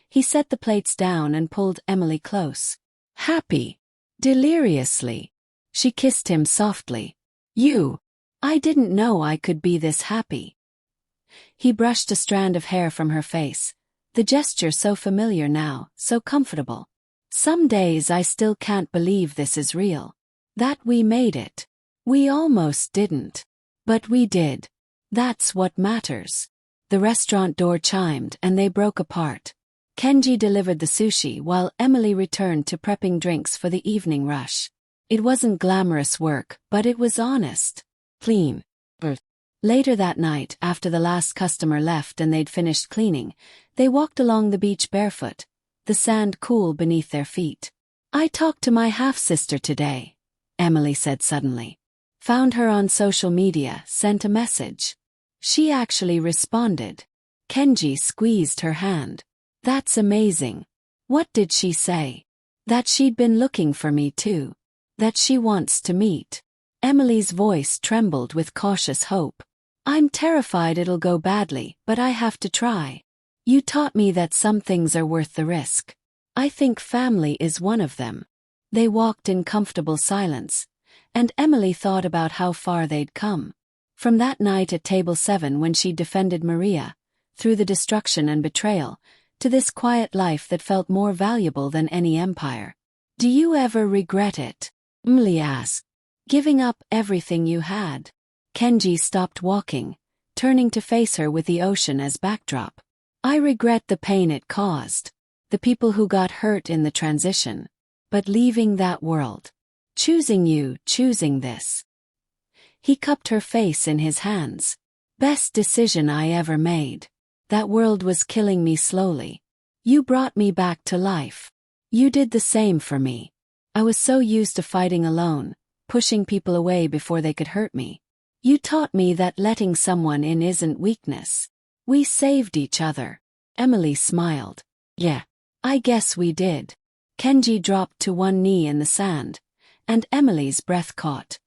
he set the plates down and pulled Emily close. Happy. Deliriously. She kissed him softly. I didn't know I could be this happy. He brushed a strand of hair from her face, the gesture so familiar now, so comfortable. Some days I still can't believe this is real. That we made it. We almost didn't. But we did. That's what matters. The restaurant door chimed and they broke apart. Kenji delivered the sushi while Emily returned to prepping drinks for the evening rush. It wasn't glamorous work, but it was honest. Clean. Later that night, after the last customer left and they'd finished cleaning, they walked along the beach barefoot, the sand cool beneath their feet. I talked to my half-sister today, Emily said suddenly. Found her on social media, sent a message. She actually responded. Kenji squeezed her hand. That's amazing. What did she say? That she'd been looking for me too. That she wants to meet. Emily's voice trembled with cautious hope. I'm terrified it'll go badly, but I have to try. You taught me that some things are worth the risk. I think family is one of them. They walked in comfortable silence, and Emily thought about how far they'd come. From that night at table 7 when she defended Maria, through the destruction and betrayal, to this quiet life that felt more valuable than any empire. Do you ever regret it? Emily asked. Giving up everything you had. Kenji stopped walking, turning to face her with the ocean as backdrop. I regret the pain it caused. The people who got hurt in the transition. But leaving that world. Choosing you, choosing this. He cupped her face in his hands. Best decision I ever made. That world was killing me slowly. You brought me back to life. You did the same for me. I was so used to fighting alone, pushing people away before they could hurt me. You taught me that letting someone in isn't weakness. We saved each other. Emily smiled. Yeah, I guess we did. Kenji dropped to one knee in the sand, and Emily's breath caught.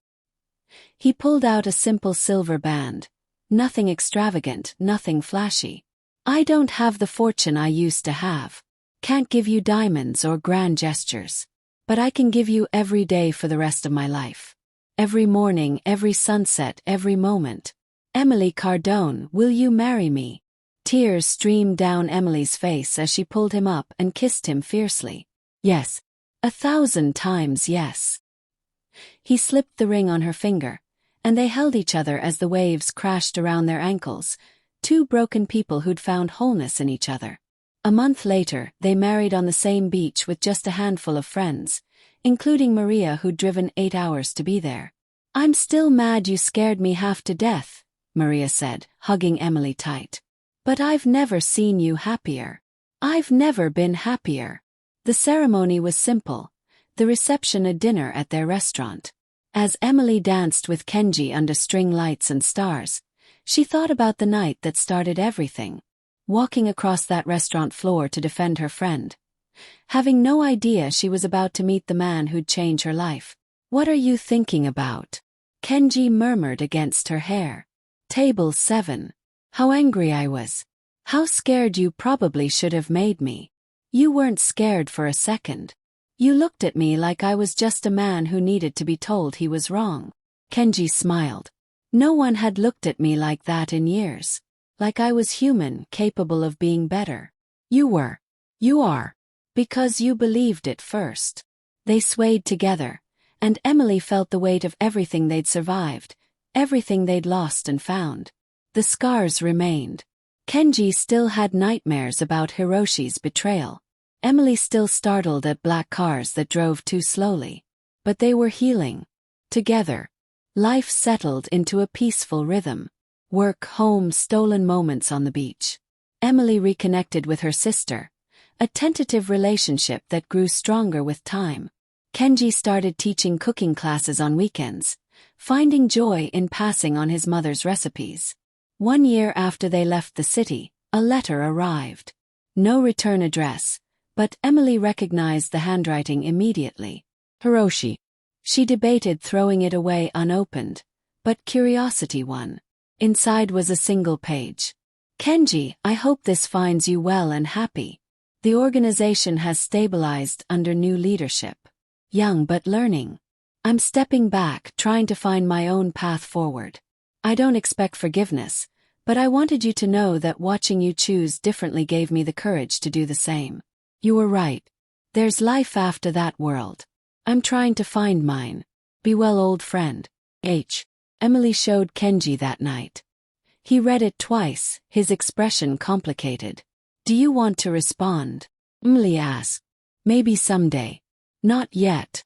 He pulled out a simple silver band. Nothing extravagant, nothing flashy. I don't have the fortune I used to have. Can't give you diamonds or grand gestures. But I can give you every day for the rest of my life. Every morning, every sunset, every moment. Emily Cardone, will you marry me? Tears streamed down Emily's face as she pulled him up and kissed him fiercely. Yes. 1,000 times yes. He slipped the ring on her finger, and they held each other as the waves crashed around their ankles, two broken people who'd found wholeness in each other. A month later, they married on the same beach with just a handful of friends, including Maria who'd driven 8 hours to be there. I'm still mad you scared me half to death, Maria said, hugging Emily tight. But I've never seen you happier. I've never been happier. The ceremony was simple, the reception a dinner at their restaurant. As Emily danced with Kenji under string lights and stars, she thought about the night that started everything. Walking across that restaurant floor to defend her friend. Having no idea she was about to meet the man who'd change her life. What are you thinking about? Kenji murmured against her hair. Table 7. How angry I was. How scared you probably should have made me. You weren't scared for a second. You looked at me like I was just a man who needed to be told he was wrong. Kenji smiled. No one had looked at me like that in years. Like I was human, capable of being better. You were. You are. Because you believed it first. They swayed together, and Emily felt the weight of everything they'd survived, everything they'd lost and found. The scars remained. Kenji still had nightmares about Hiroshi's betrayal. Emily still startled at black cars that drove too slowly. But they were healing. Together, life settled into a peaceful rhythm. Work, home, stolen moments on the beach. Emily reconnected with her sister, a tentative relationship that grew stronger with time. Kenji started teaching cooking classes on weekends, finding joy in passing on his mother's recipes. 1 year after they left the city, a letter arrived. No return address, but Emily recognized the handwriting immediately. Hiroshi. She debated throwing it away unopened, but curiosity won. Inside was a single page. Kenji, I hope this finds you well and happy. The organization has stabilized under new leadership. Young but learning. I'm stepping back, trying to find my own path forward. I don't expect forgiveness, but I wanted you to know that watching you choose differently gave me the courage to do the same. You were right. There's life after that world. I'm trying to find mine. Be well, old friend. H. Emily showed Kenji that night. He read it twice, his expression complicated. Do you want to respond? Emily asked. Maybe someday. Not yet.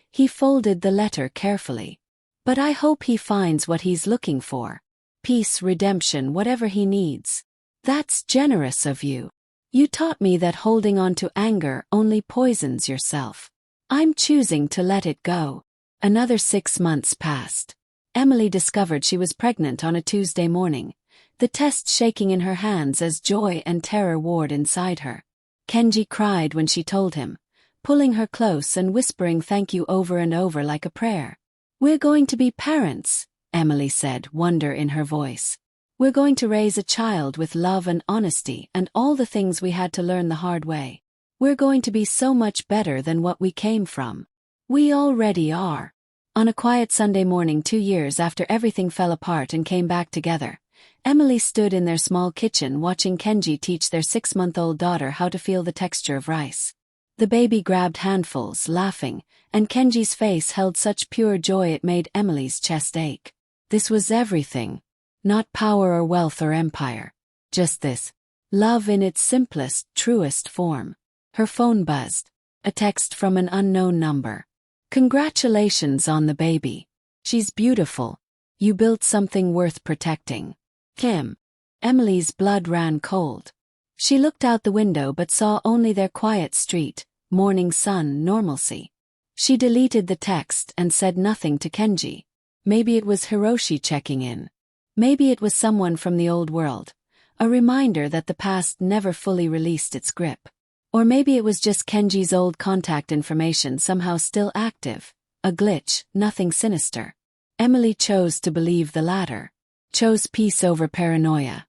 He folded the letter carefully. But I hope he finds what he's looking for. Peace, redemption, whatever he needs. That's generous of you. You taught me that holding on to anger only poisons yourself. I'm choosing to let it go. Another 6 months passed. Emily discovered she was pregnant on a Tuesday morning, the test shaking in her hands as joy and terror warred inside her. Kenji cried when she told him, pulling her close and whispering thank you over and over like a prayer. We're going to be parents, Emily said, wonder in her voice. We're going to raise a child with love and honesty and all the things we had to learn the hard way. We're going to be so much better than what we came from. We already are. On a quiet Sunday morning 2 years after everything fell apart and came back together, Emily stood in their small kitchen watching Kenji teach their 6-month-old daughter how to feel the texture of rice. The baby grabbed handfuls, laughing, and Kenji's face held such pure joy it made Emily's chest ache. This was everything. Not power or wealth or empire. Just this. Love in its simplest, truest form. Her phone buzzed. A text from an unknown number. Congratulations on the baby. She's beautiful. You built something worth protecting. Kim. Emily's blood ran cold. She looked out the window but saw only their quiet street, morning sun, normalcy. She deleted the text and said nothing to Kenji. Maybe it was Hiroshi checking in. Maybe it was someone from the old world, a reminder that the past never fully released its grip. Or maybe it was just Kenji's old contact information somehow still active, a glitch, nothing sinister. Emily chose to believe the latter, chose peace over paranoia.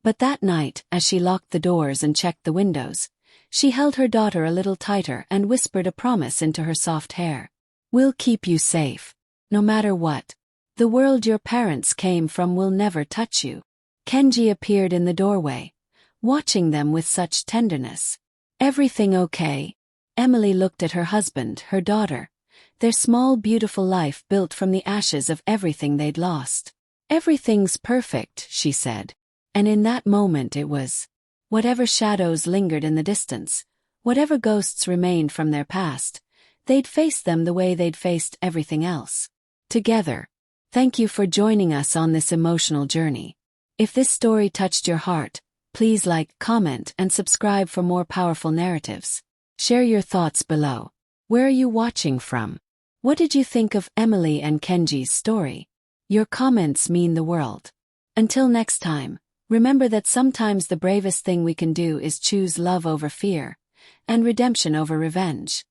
But that night, as she locked the doors and checked the windows, she held her daughter a little tighter and whispered a promise into her soft hair. We'll keep you safe. No matter what. The world your parents came from will never touch you. Kenji appeared in the doorway, watching them with such tenderness. Everything okay? Emily looked at her husband, her daughter, their small beautiful life built from the ashes of everything they'd lost. Everything's perfect, she said. And in that moment it was. Whatever shadows lingered in the distance, whatever ghosts remained from their past, they'd face them the way they'd faced everything else. Together. Thank you for joining us on this emotional journey. If this story touched your heart, please like, comment, and subscribe for more powerful narratives. Share your thoughts below. Where are you watching from? What did you think of Emily and Kenji's story? Your comments mean the world. Until next time, remember that sometimes the bravest thing we can do is choose love over fear, and redemption over revenge.